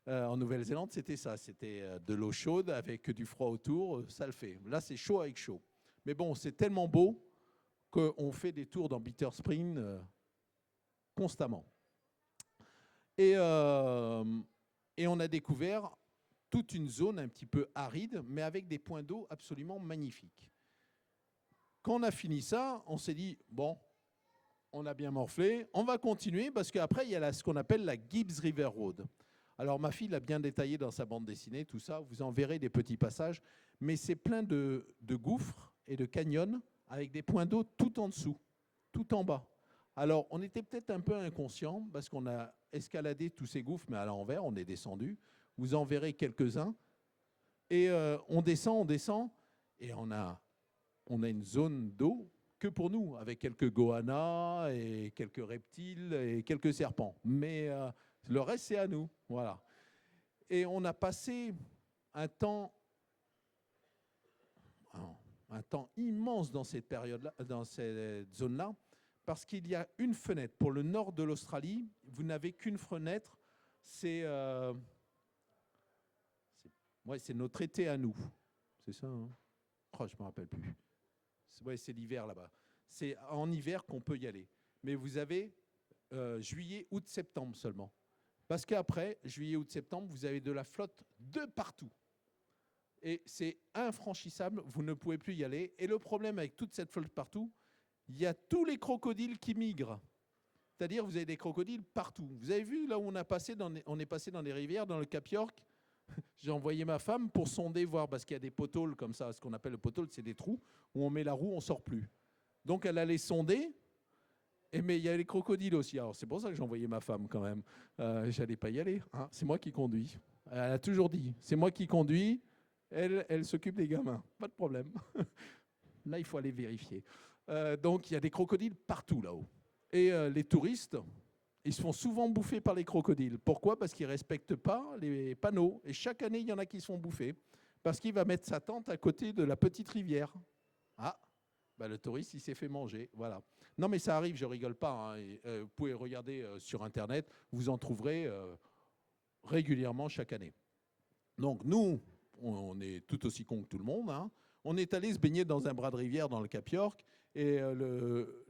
En Nouvelle-Zélande, c'était ça. C'était de l'eau chaude avec du froid autour, ça le fait. Là, c'est chaud avec chaud. Mais bon, c'est tellement beau qu'on fait des tours dans Bitter Spring constamment. Et on a découvert toute une zone un petit peu aride, mais avec des points d'eau absolument magnifiques. Quand on a fini ça, on s'est dit, bon, on a bien morflé, on va continuer, parce qu'après, il y a ce qu'on appelle la Gibbs River Road. Alors, ma fille l'a bien détaillé dans sa bande dessinée, tout ça, vous en verrez des petits passages, mais c'est plein de gouffres et de canyons avec des points d'eau tout en dessous, tout en bas. Alors, on était peut-être un peu inconscient parce qu'on a escaladé tous ces gouffres, mais à l'envers, on est descendu. Vous en verrez quelques-uns. Et on descend, et on a une zone d'eau que pour nous, avec quelques goannas et quelques reptiles et quelques serpents. Mais le reste, c'est à nous. Voilà. Et on a passé un temps immense dans cette période-là, dans cette zone-là, parce qu'il y a une fenêtre. Pour le nord de l'Australie, vous n'avez qu'une fenêtre, c'est notre été à nous. C'est ça, hein? Oh, je ne me rappelle plus. C'est l'hiver là-bas. C'est en hiver qu'on peut y aller. Mais vous avez juillet, août, septembre seulement. Parce qu'après, juillet, août, septembre, vous avez de la flotte de partout. Et c'est infranchissable, vous ne pouvez plus y aller. Et le problème avec toute cette flotte partout, il y a tous les crocodiles qui migrent. C'est-à-dire vous avez des crocodiles partout. Vous avez vu là où on est passé dans les rivières, dans le Cap York. J'ai envoyé ma femme pour sonder, voir, parce qu'il y a des potholes comme ça. Ce qu'on appelle le pothole, c'est des trous où on met la roue, on ne sort plus. Donc elle allait sonder, mais il y a les crocodiles aussi. Alors c'est pour ça que j'ai envoyé ma femme quand même. Je n'allais pas y aller. Hein. C'est moi qui conduis. Elle a toujours dit, c'est moi qui conduis. Elle s'occupe des gamins. Pas de problème. Là, il faut aller vérifier. Donc il y a des crocodiles partout là-haut. Et les touristes, ils se font souvent bouffer par les crocodiles. Pourquoi? Parce qu'ils ne respectent pas les panneaux. Et chaque année, il y en a qui se font bouffer. Parce qu'il va mettre sa tente à côté de la petite rivière. Ah, bah, le touriste, il s'est fait manger. Voilà. Non, mais ça arrive, je ne rigole pas. Hein. Vous pouvez regarder sur Internet, vous en trouverez régulièrement chaque année. Donc nous, on est tout aussi cons que tout le monde. Hein. On est allé se baigner dans un bras de rivière dans le Cap York. Et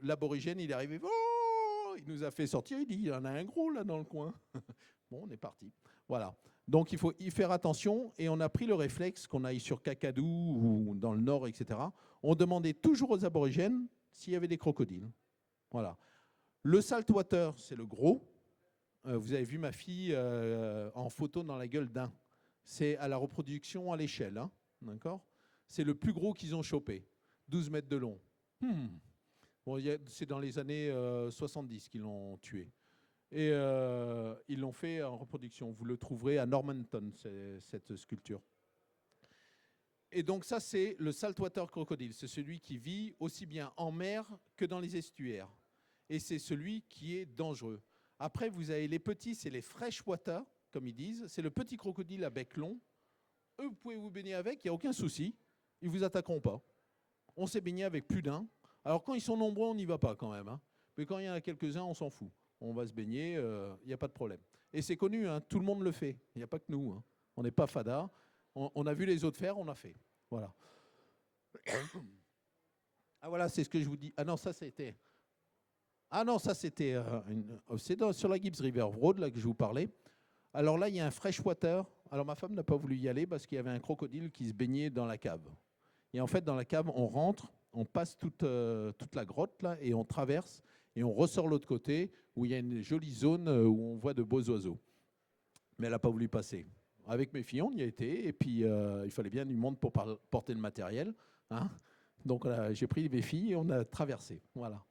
l'aborigène, il est arrivé. Oh, il nous a fait sortir. Il dit, il y en a un gros là dans le coin. Bon, on est parti. Voilà. Donc, il faut y faire attention. Et on a pris le réflexe qu'on aille sur Kakadu ou dans le nord, etc. On demandait toujours aux aborigènes s'il y avait des crocodiles. Voilà. Le saltwater, c'est le gros. Vous avez vu ma fille en photo dans la gueule d'un. C'est à la reproduction à l'échelle. Hein, d'accord ? C'est le plus gros qu'ils ont chopé. 12 mètres de long. Bon, c'est dans les années 70 qu'ils l'ont tué. Et ils l'ont fait en reproduction. Vous le trouverez à Normanton, cette sculpture. Et donc ça, c'est le saltwater crocodile. C'est celui qui vit aussi bien en mer que dans les estuaires. Et c'est celui qui est dangereux. Après, vous avez les petits, c'est les freshwater, comme ils disent. C'est le petit crocodile à bec long. Eux, vous pouvez vous baigner avec, il n'y a aucun souci. Ils ne vous attaqueront pas. On s'est baigné avec plus d'un. Alors quand ils sont nombreux, on n'y va pas quand même, hein. Mais quand il y en a quelques-uns, on s'en fout. On va se baigner, il n'y a pas de problème. Et c'est connu, hein, tout le monde le fait. Il n'y a pas que nous, hein. On n'est pas fada. On a vu les autres faire, on a fait. Voilà. Ah voilà, c'est ce que je vous dis. Ah non, ça c'était... Ah non, ça c'était... c'est sur la Gibbs River Road là, que je vous parlais. Alors là, il y a un freshwater. Alors ma femme n'a pas voulu y aller parce qu'il y avait un crocodile qui se baignait dans la cave. Et en fait, dans la cave, on rentre, on passe toute la grotte là, et on traverse et on ressort l'autre côté où il y a une jolie zone où on voit de beaux oiseaux. Mais elle n'a pas voulu passer. Avec mes filles, on y a été et puis il fallait bien du monde pour porter le matériel, hein. Donc j'ai pris mes filles et on a traversé. Voilà.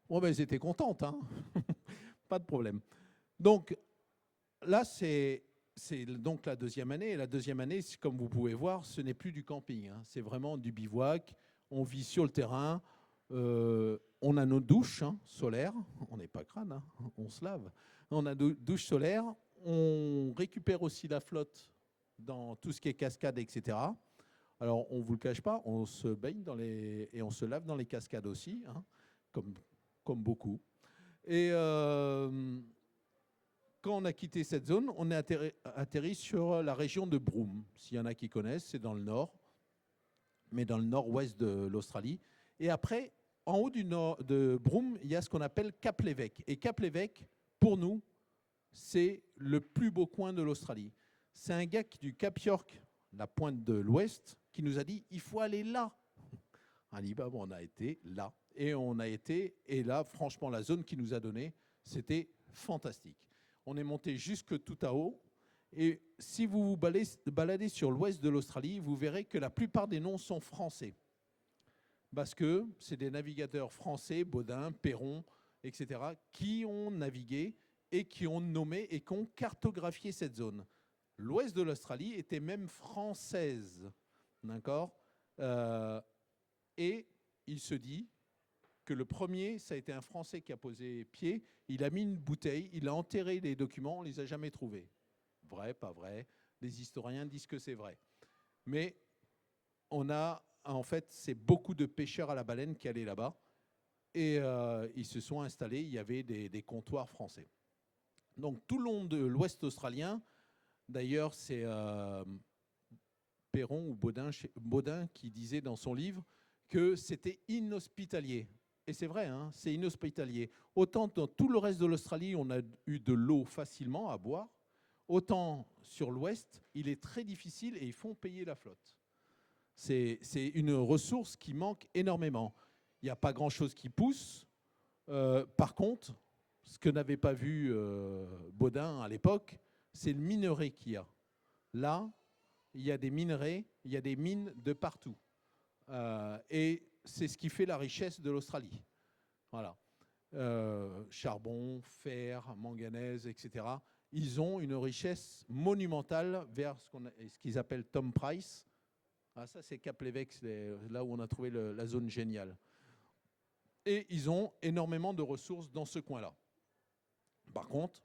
Bon, ben, elles étaient contentes, hein. Pas de problème. Donc là, c'est donc la deuxième année. Et la deuxième année, comme vous pouvez voir, ce n'est plus du camping, hein. C'est vraiment du bivouac. On vit sur le terrain. On a nos douches, hein, solaires. On n'est pas crâne, hein, on se lave. On a nos douches solaires. On récupère aussi la flotte dans tout ce qui est cascade, etc. Alors, on ne vous le cache pas, on se baigne et on se lave dans les cascades aussi, hein, comme beaucoup. Et quand on a quitté cette zone, on est atterri sur la région de Broome. S'il y en a qui connaissent, c'est dans le nord, mais dans le nord-ouest de l'Australie. Et après, en haut de Broome, il y a ce qu'on appelle Cap l'Évêque. Et Cap l'Évêque, pour nous, c'est le plus beau coin de l'Australie. C'est un gars du Cap York, la pointe de l'ouest, qui nous a dit « il faut aller là ». On a dit bah, bon, on a été là. Et on a été, et là, franchement, la zone qu'il nous a donnée, c'était fantastique. On est monté jusque tout à haut. Et si vous vous baladez sur l'ouest de l'Australie, vous verrez que la plupart des noms sont français. Parce que c'est des navigateurs français, Baudin, Perron, etc., qui ont navigué et qui ont nommé et qui ont cartographié cette zone. L'ouest de l'Australie était même française. D'accord ? Et il se dit que le premier, ça a été un Français qui a posé pied, il a mis une bouteille, il a enterré les documents, on ne les a jamais trouvés. Vrai, pas vrai, les historiens disent que c'est vrai. Mais on a, en fait, c'est beaucoup de pêcheurs à la baleine qui allaient là-bas, et ils se sont installés, il y avait des comptoirs français. Donc tout le long de l'ouest australien, d'ailleurs c'est Perron ou Baudin qui disait dans son livre que c'était inhospitalier. Et c'est vrai, hein, c'est inhospitalier. Autant dans tout le reste de l'Australie, on a eu de l'eau facilement à boire, autant sur l'ouest, il est très difficile et ils font payer la flotte. C'est une ressource qui manque énormément. Il n'y a pas grand-chose qui pousse. Par contre, ce que n'avait pas vu Baudin à l'époque, c'est le minerai qu'il y a. Là, il y a des minerais, il y a des mines de partout. Et c'est ce qui fait la richesse de l'Australie. Voilà. Charbon, fer, manganèse, etc. Ils ont une richesse monumentale vers ce qu'ils appellent Tom Price. Ah, ça, c'est Cap l'Évêque, là où on a trouvé la zone géniale. Et ils ont énormément de ressources dans ce coin-là. Par contre,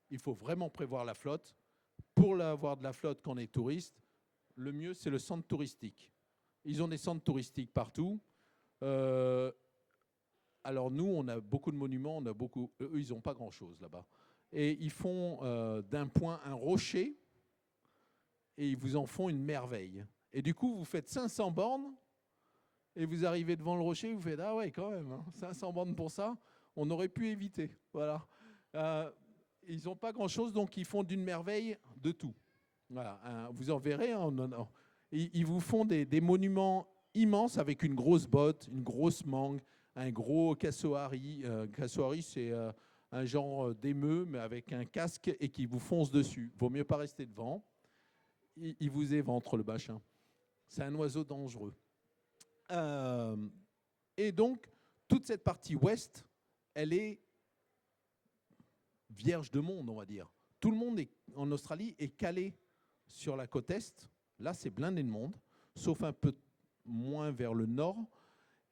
il faut vraiment prévoir la flotte. Pour avoir de la flotte quand on est touriste, le mieux, c'est le centre touristique. Ils ont des centres touristiques partout. Alors nous, on a beaucoup de monuments, eux, ils n'ont pas grand-chose là-bas. Et ils font d'un point un rocher et ils vous en font une merveille. Et du coup, vous faites 500 bornes et vous arrivez devant le rocher, vous faites « Ah ouais, quand même, hein, 500 bornes pour ça, on aurait pu éviter. » Voilà. Ils n'ont pas grand-chose, donc ils font d'une merveille de tout. Voilà. Vous en verrez, ils vous font des monuments immenses avec une grosse botte, une grosse mangue, un gros cassoari. Cassoari, c'est un genre d'émeu, mais avec un casque et qui vous fonce dessus. Vaut mieux pas rester devant. Il vous éventre le machin. C'est un oiseau dangereux. Et donc, toute cette partie ouest, elle est vierge de monde, on va dire. Tout le monde en Australie est calé sur la côte est. Là, c'est blindé de monde. sauf un peu moins vers le nord.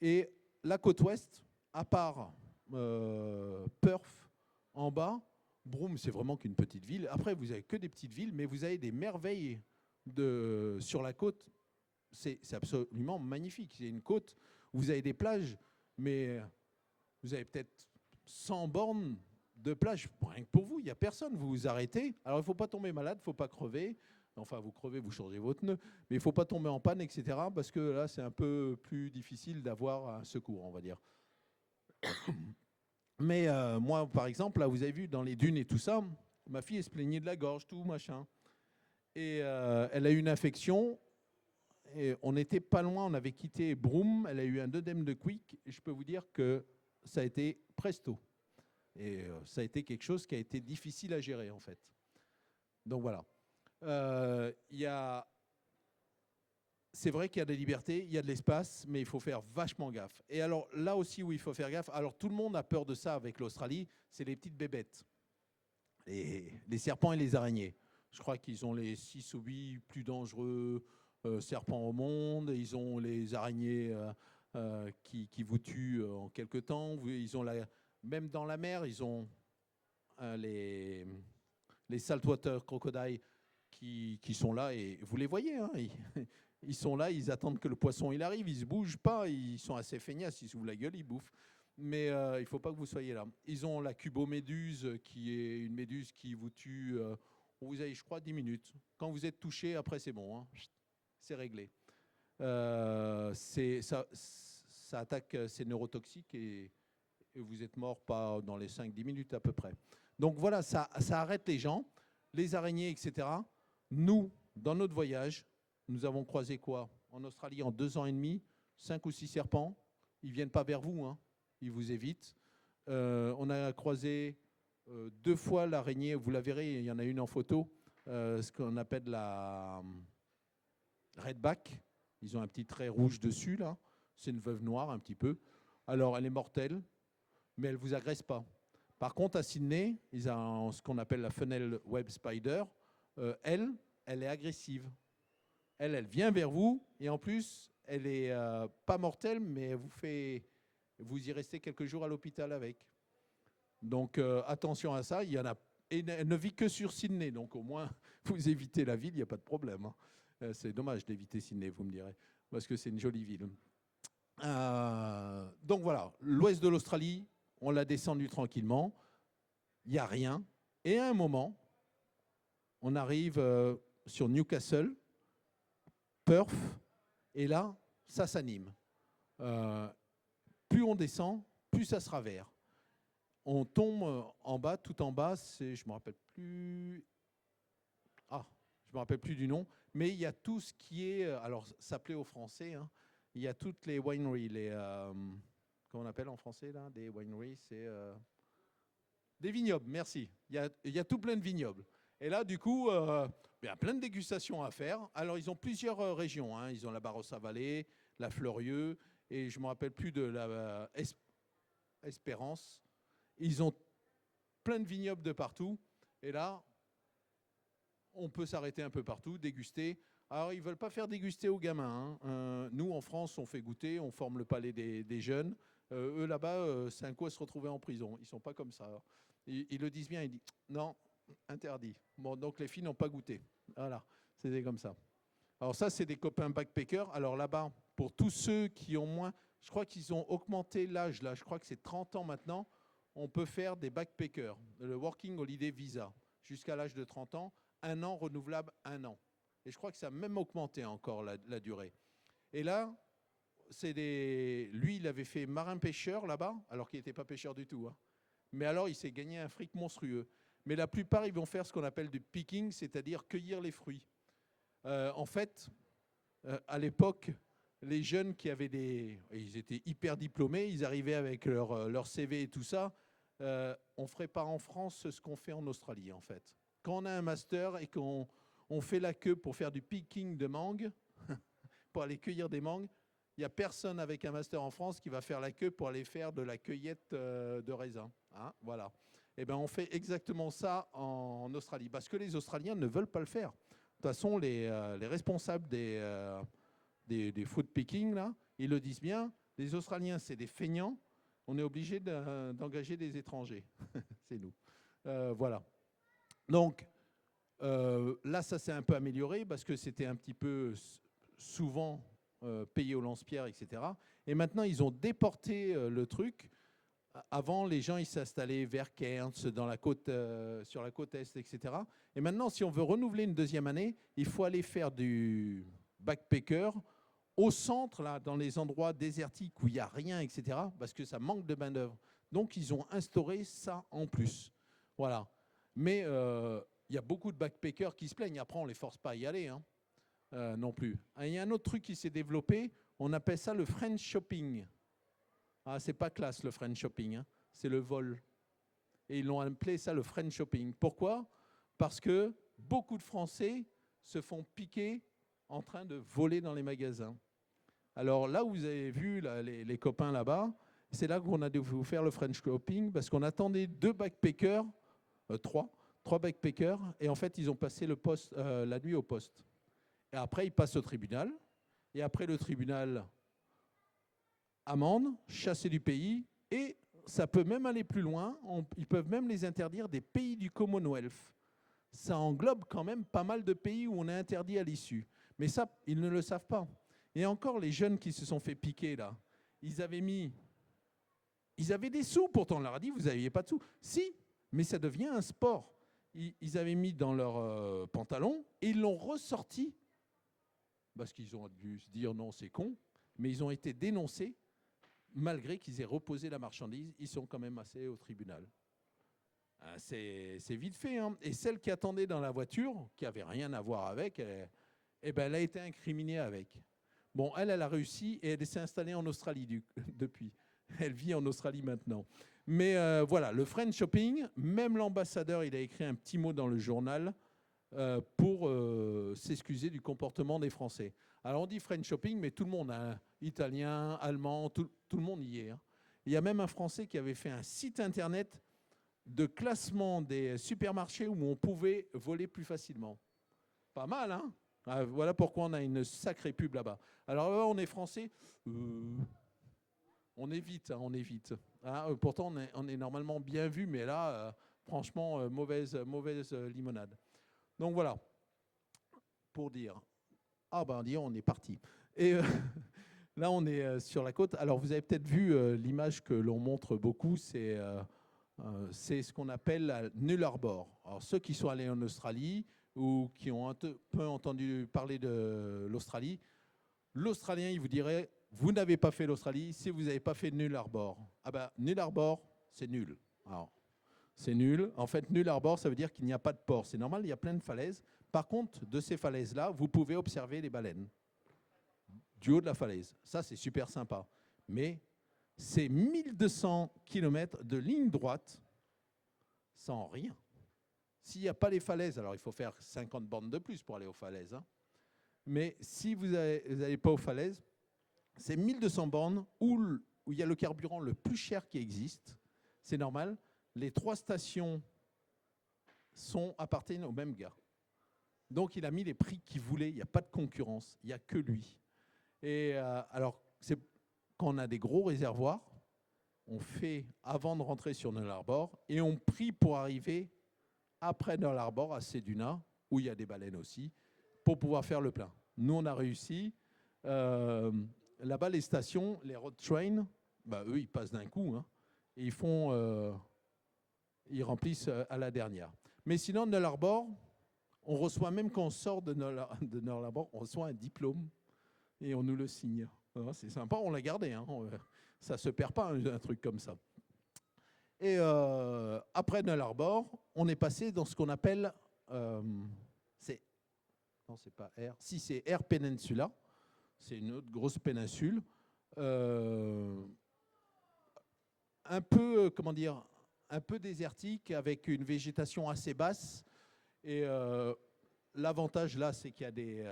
Et la côte ouest, à part Perth en bas, Broome, c'est vraiment qu'une petite ville. Après, vous n'avez que des petites villes, mais vous avez des merveilles sur la côte. C'est absolument magnifique. C'est une côte où vous avez des plages, mais vous avez peut-être 100 bornes de plage. Rien que pour vous, il n'y a personne. Vous vous arrêtez. Alors, il ne faut pas tomber malade, il ne faut pas crever. Enfin, vous crevez, vous changez votre pneu. Mais il ne faut pas tomber en panne, etc. Parce que là, c'est un peu plus difficile d'avoir un secours, on va dire. Mais moi, par exemple, là, vous avez vu, dans les dunes et tout ça, ma fille, elle se plaignait de la gorge, tout, machin. Et elle a eu une infection. Et on n'était pas loin, on avait quitté Broome. Elle a eu un œdème de quick. Et je peux vous dire que ça a été presto. Et ça a été quelque chose qui a été difficile à gérer, en fait. Donc voilà. C'est vrai qu'il y a de la liberté, il y a de l'espace, mais il faut faire vachement gaffe. Et alors là aussi où il faut faire gaffe, alors tout le monde a peur de ça avec l'Australie, c'est les petites bébêtes, les serpents et les araignées. Je crois qu'ils ont les 6 ou 8 plus dangereux serpents au monde. Ils ont les araignées qui vous tuent en quelque temps. Ils ont même dans la mer, ils ont les saltwater crocodiles qui sont là et vous les voyez. Hein, ils sont là, ils attendent que le poisson il arrive, ils se bougent pas, ils sont assez feignasses, ils s'ouvrent la gueule, ils bouffent. Mais il ne faut pas que vous soyez là. Ils ont la cuboméduse, qui est une méduse qui vous tue. Vous avez, je crois, 10 minutes. Quand vous êtes touché, après c'est bon, hein, c'est réglé. Ça attaque, c'est neurotoxique et vous êtes mort pas dans les 5-10 minutes à peu près. Donc voilà, ça arrête les gens, les araignées, etc. Nous, dans notre voyage, nous avons croisé quoi? En Australie, en 2 ans et demi, 5 ou 6 serpents. Ils ne viennent pas vers vous, hein. Ils vous évitent. On a croisé 2 fois l'araignée, vous la verrez, il y en a une en photo, ce qu'on appelle la redback. Ils ont un petit trait rouge dessus, là. C'est une veuve noire, un petit peu. Alors, elle est mortelle, mais elle ne vous agresse pas. Par contre, à Sydney, ils ont ce qu'on appelle la funnel web spider. Elle est agressive. Elle vient vers vous, et en plus, elle n'est pas mortelle, mais vous y restez quelques jours à l'hôpital avec. Donc, attention à ça. Elle ne vit que sur Sydney, donc au moins, vous évitez la ville, il n'y a pas de problème. Hein. C'est dommage d'éviter Sydney, vous me direz, parce que c'est une jolie ville. Donc voilà, l'ouest de l'Australie, on l'a descendu tranquillement, il n'y a rien. Et à un moment, on arrive sur Newcastle, Perth, et là, ça s'anime. Plus on descend, plus ça sera vert. On tombe en bas, tout en bas, je me rappelle plus. Je me rappelle plus du nom, mais il y a tout ce qui est, alors ça plaît aux Français. Hein, il y a toutes les wineries, comment on appelle en français là, des wineries, c'est des vignobles. Merci. Il y a tout plein de vignobles. Et là, du coup, il y a plein de dégustations à faire. Alors, ils ont plusieurs régions. Hein. Ils ont la Barossa Valley, la Fleurieux, et je ne me rappelle plus de la Espérance. Ils ont plein de vignobles de partout. Et là, on peut s'arrêter un peu partout, déguster. Alors, ils ne veulent pas faire déguster aux gamins. Hein. Nous, en France, on fait goûter, on forme le palais des jeunes. Eux, là-bas, c'est un coup à se retrouver en prison. Ils ne sont pas comme ça. Ils le disent bien, ils disent non, interdit. Bon, donc les filles n'ont pas goûté. Voilà, c'était comme ça. Alors ça, c'est des copains backpackers. Alors là-bas, pour tous ceux qui ont moins, je crois qu'ils ont augmenté l'âge, là, je crois que c'est 30 ans maintenant, on peut faire des backpackers, le Working Holiday Visa, jusqu'à l'âge de 30 ans, 1 an renouvelable, 1 an. Et je crois que ça a même augmenté encore la durée. Et là, lui, il avait fait marin-pêcheur là-bas, alors qu'il n'était pas pêcheur du tout. Hein. Mais alors, il s'est gagné un fric monstrueux. Mais la plupart, ils vont faire ce qu'on appelle du picking, c'est-à-dire cueillir les fruits. En fait, à l'époque, les jeunes qui avaient ils étaient hyper diplômés, ils arrivaient avec leur CV et tout ça. On ne ferait pas en France ce qu'on fait en Australie, en fait. Quand on a un master et qu'on fait la queue pour faire du picking de mangue, pour aller cueillir des mangues, il n'y a personne avec un master en France qui va faire la queue pour aller faire de la cueillette de raisin. Hein, voilà. Eh bien, on fait exactement ça en Australie, parce que les Australiens ne veulent pas le faire. De toute façon, les responsables des food picking, là, ils le disent bien, les Australiens, c'est des feignants, on est obligé d'engager des étrangers. C'est nous. Voilà. Donc, là, ça s'est un peu amélioré parce que c'était un petit peu souvent payé au lance-pierre, etc. Et maintenant, ils ont déporté le truc. Avant, les gens ils s'installaient vers Cairns, dans la côte, sur la côte Est, etc. Et maintenant, si on veut renouveler une deuxième année, il faut aller faire du backpacker au centre, là, dans les endroits désertiques où il n'y a rien, etc. Parce que ça manque de main-d'œuvre. Donc, ils ont instauré ça en plus. Voilà. Mais il y a beaucoup de backpackers qui se plaignent. Après, on ne les force pas à y aller, hein, non plus. Il y a un autre truc qui s'est développé. On appelle ça le French shopping. Ah, c'est pas classe le French shopping, hein. C'est le vol. Et ils l'ont appelé ça le French shopping. Pourquoi? Parce que beaucoup de Français se font piquer en train de voler dans les magasins. Alors là où vous avez vu là, les copains là-bas, c'est là qu'on a dû vous faire le French shopping parce qu'on attendait trois backpackers, et en fait ils ont passé la nuit au poste. Et après ils passent au tribunal, et après le tribunal, amende, chasser du pays, et ça peut même aller plus loin, ils peuvent même les interdire des pays du Commonwealth. Ça englobe quand même pas mal de pays où on est interdit à l'issue. Mais ça, ils ne le savent pas. Et encore, les jeunes qui se sont fait piquer, là, ils avaient des sous, pourtant on leur a dit, vous n'aviez pas de sous. Si, mais ça devient un sport. Ils avaient mis dans leur pantalon, et ils l'ont ressorti, parce qu'ils ont dû se dire, non, c'est con, mais ils ont été dénoncés. Malgré qu'ils aient reposé la marchandise, ils sont quand même passés au tribunal. C'est vite fait, hein. Et celle qui attendait dans la voiture, qui n'avait rien à voir avec, elle a été incriminée avec. Bon, elle a réussi et elle s'est installée en Australie depuis. Elle vit en Australie maintenant. Mais voilà, le French shopping, même l'ambassadeur, il a écrit un petit mot dans le journal pour s'excuser du comportement des Français. Alors on dit French shopping, mais tout le monde, hein, italien, allemand, tout le monde y est, hein. Il y a même un Français qui avait fait un site internet de classement des supermarchés où on pouvait voler plus facilement. Pas mal, hein? Voilà pourquoi on a une sacrée pub là-bas. Alors là, on est français, on évite, hein, on évite. Hein, pourtant, on est normalement bien vu, mais là, franchement, mauvaise limonade. Donc voilà, pour dire. Ah ben, on est parti. Et là, on est sur la côte. Alors, vous avez peut-être vu l'image que l'on montre beaucoup, c'est ce qu'on appelle la Null Arbor. Alors, ceux qui sont allés en Australie ou qui ont un peu entendu parler de l'Australie, l'Australien, il vous dirait, vous n'avez pas fait l'Australie si vous n'avez pas fait Null Arbor. Ah ben, Null Arbor, c'est nul. Alors, c'est nul. En fait, Null Arbor, ça veut dire qu'il n'y a pas de port. C'est normal, il y a plein de falaises. Par contre, de ces falaises-là, vous pouvez observer les baleines du haut de la falaise. Ça, c'est super sympa. Mais c'est 1200 km de ligne droite sans rien. S'il n'y a pas les falaises, alors il faut faire 50 bornes de plus pour aller aux falaises, hein. Mais si vous n'allez pas aux falaises, c'est 1200 bornes où il y a le carburant le plus cher qui existe. C'est normal. Les 3 stations appartiennent au même gars. Donc, il a mis les prix qu'il voulait. Il n'y a pas de concurrence. Il n'y a que lui. Et alors, quand on a des gros réservoirs, on fait avant de rentrer sur Null Arbor et on prie pour arriver après Null Arbor à Ceduna, où il y a des baleines aussi, pour pouvoir faire le plein. Nous, on a réussi. Là-bas, les stations, les road trains, bah, eux, ils passent d'un coup, hein, et ils remplissent à la dernière. Mais sinon, Null Arbor, on reçoit, même quand on sort de Null Arbor, on reçoit un diplôme et on nous le signe. C'est sympa, on l'a gardé, hein. Ça ne se perd pas, un truc comme ça. Et après Null Arbor, on est passé dans ce qu'on appelle, non, c'est pas Air, si c'est Air Peninsula, c'est une autre grosse péninsule, un peu, comment dire, un peu désertique, avec une végétation assez basse. Et l'avantage là, c'est qu'il y a des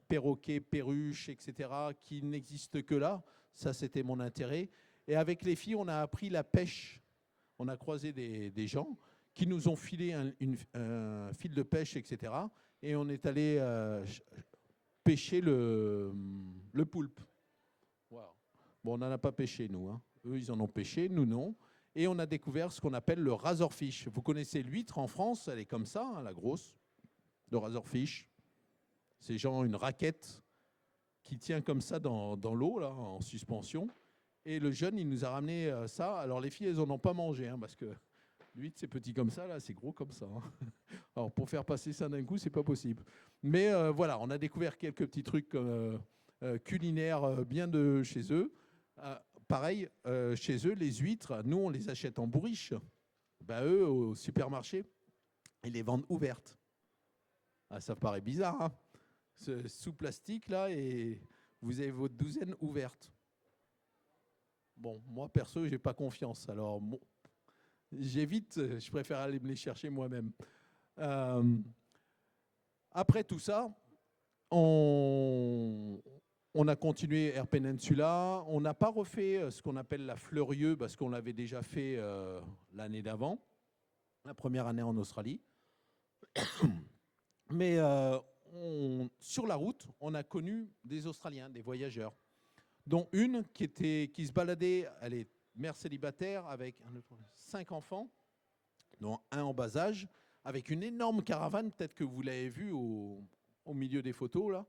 perroquets, perruches, etc., qui n'existent que là. Ça, c'était mon intérêt. Et avec les filles, on a appris la pêche. On a croisé des gens qui nous ont filé un fil de pêche, etc. Et on est allé pêcher le poulpe. Voilà. Bon, on n'en a pas pêché, nous. Hein. Eux, ils en ont pêché, nous, non. Et on a découvert ce qu'on appelle le razorfish. Vous connaissez l'huître en France, elle est comme ça, hein, la grosse, le razorfish. C'est genre une raquette qui tient comme ça dans l'eau, là, en suspension. Et le jeune, il nous a ramené ça. Alors, les filles, elles n'en ont pas mangé, hein, parce que l'huître, c'est petit comme ça, là, c'est gros comme ça. Hein. Alors, pour faire passer ça d'un coup, c'est pas possible. Mais voilà, on a découvert quelques petits trucs culinaires bien de chez eux. Pareil, chez eux, les huîtres, nous, on les achète en bourriche. Ben, eux, au supermarché, ils les vendent ouvertes. Ah, ça paraît bizarre, hein, sous plastique, là, et vous avez votre douzaine ouverte. Bon, moi, perso, j'ai pas confiance. Alors, bon, j'évite, je préfère aller me les chercher moi-même. Après tout ça, on a continué Air Peninsula. On n'a pas refait ce qu'on appelle la Fleurieux parce qu'on l'avait déjà fait l'année d'avant, la première année en Australie. Mais sur la route, on a connu des Australiens, des voyageurs, dont une qui se baladait, elle est mère célibataire avec 5 enfants, dont un en bas âge, avec une énorme caravane, peut-être que vous l'avez vue au milieu des photos, là.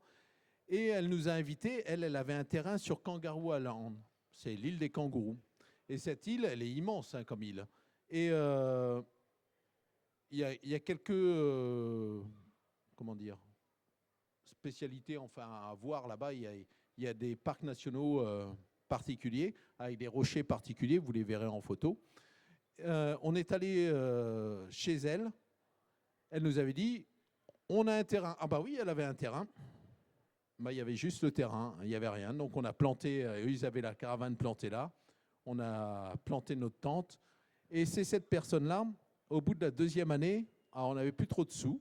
Et elle nous a invités, elle avait un terrain sur Kangaroo Island, c'est l'île des kangourous. Et cette île, elle est immense hein, comme île. Et il y a quelques, comment dire, spécialités enfin, à voir là-bas. Il y a des parcs nationaux particuliers, avec des rochers particuliers, vous les verrez en photo. On est allé chez elle, elle nous avait dit, on a un terrain. Ah bah oui, elle avait un terrain. Bah, il y avait juste le terrain, il n'y avait rien. Donc on a planté, eux ils avaient la caravane plantée là, on a planté notre tente. Et c'est cette personne-là, au bout de la deuxième année, alors on n'avait plus trop de sous,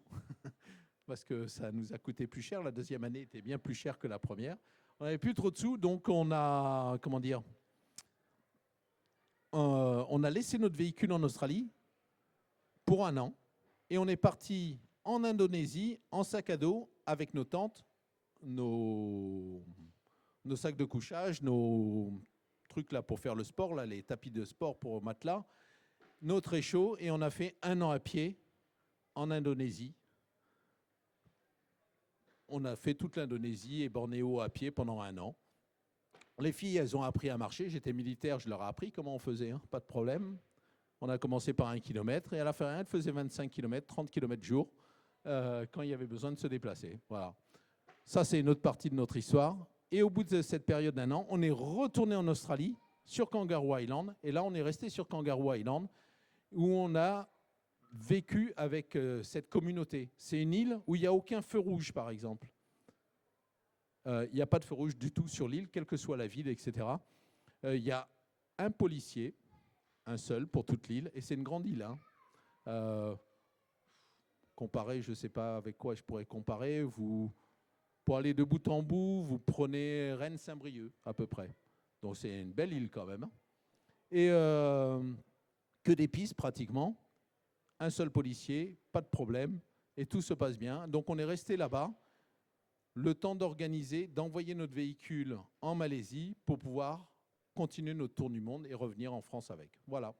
parce que ça nous a coûté plus cher, la deuxième année était bien plus chère que la première. On n'avait plus trop de sous, donc on a, comment dire, on a laissé notre véhicule en Australie pour un an, et on est parti en Indonésie, en sac à dos, avec nos tentes, nos sacs de couchage, nos trucs là pour faire le sport, là, les tapis de sport pour matelas, notre réchaud, et on a fait un an à pied en Indonésie. On a fait toute l'Indonésie et Bornéo à pied pendant un an. Les filles, elles ont appris à marcher. J'étais militaire, je leur ai appris comment on faisait, hein, pas de problème. On a commencé par 1 kilomètre et à la fin, elles faisaient 25 km, 30 km jour quand il y avait besoin de se déplacer. Voilà. Ça, c'est une autre partie de notre histoire. Et au bout de cette période d'un an, on est retourné en Australie, sur Kangaroo Island. Et là, on est resté sur Kangaroo Island, où on a vécu avec cette communauté. C'est une île où il n'y a aucun feu rouge, par exemple. Il n'y a pas de feu rouge du tout sur l'île, quelle que soit la ville, etc. Il y a un policier, un seul pour toute l'île, et c'est une grande île. Hein. Comparé, je ne sais pas avec quoi je pourrais comparer, pour aller de bout en bout, vous prenez Rennes-Saint-Brieuc, à peu près. Donc c'est une belle île quand même. Hein. Et que des pistes pratiquement, un seul policier, pas de problème, et tout se passe bien. Donc on est resté là-bas, le temps d'organiser, d'envoyer notre véhicule en Malaisie pour pouvoir continuer notre tour du monde et revenir en France avec. Voilà.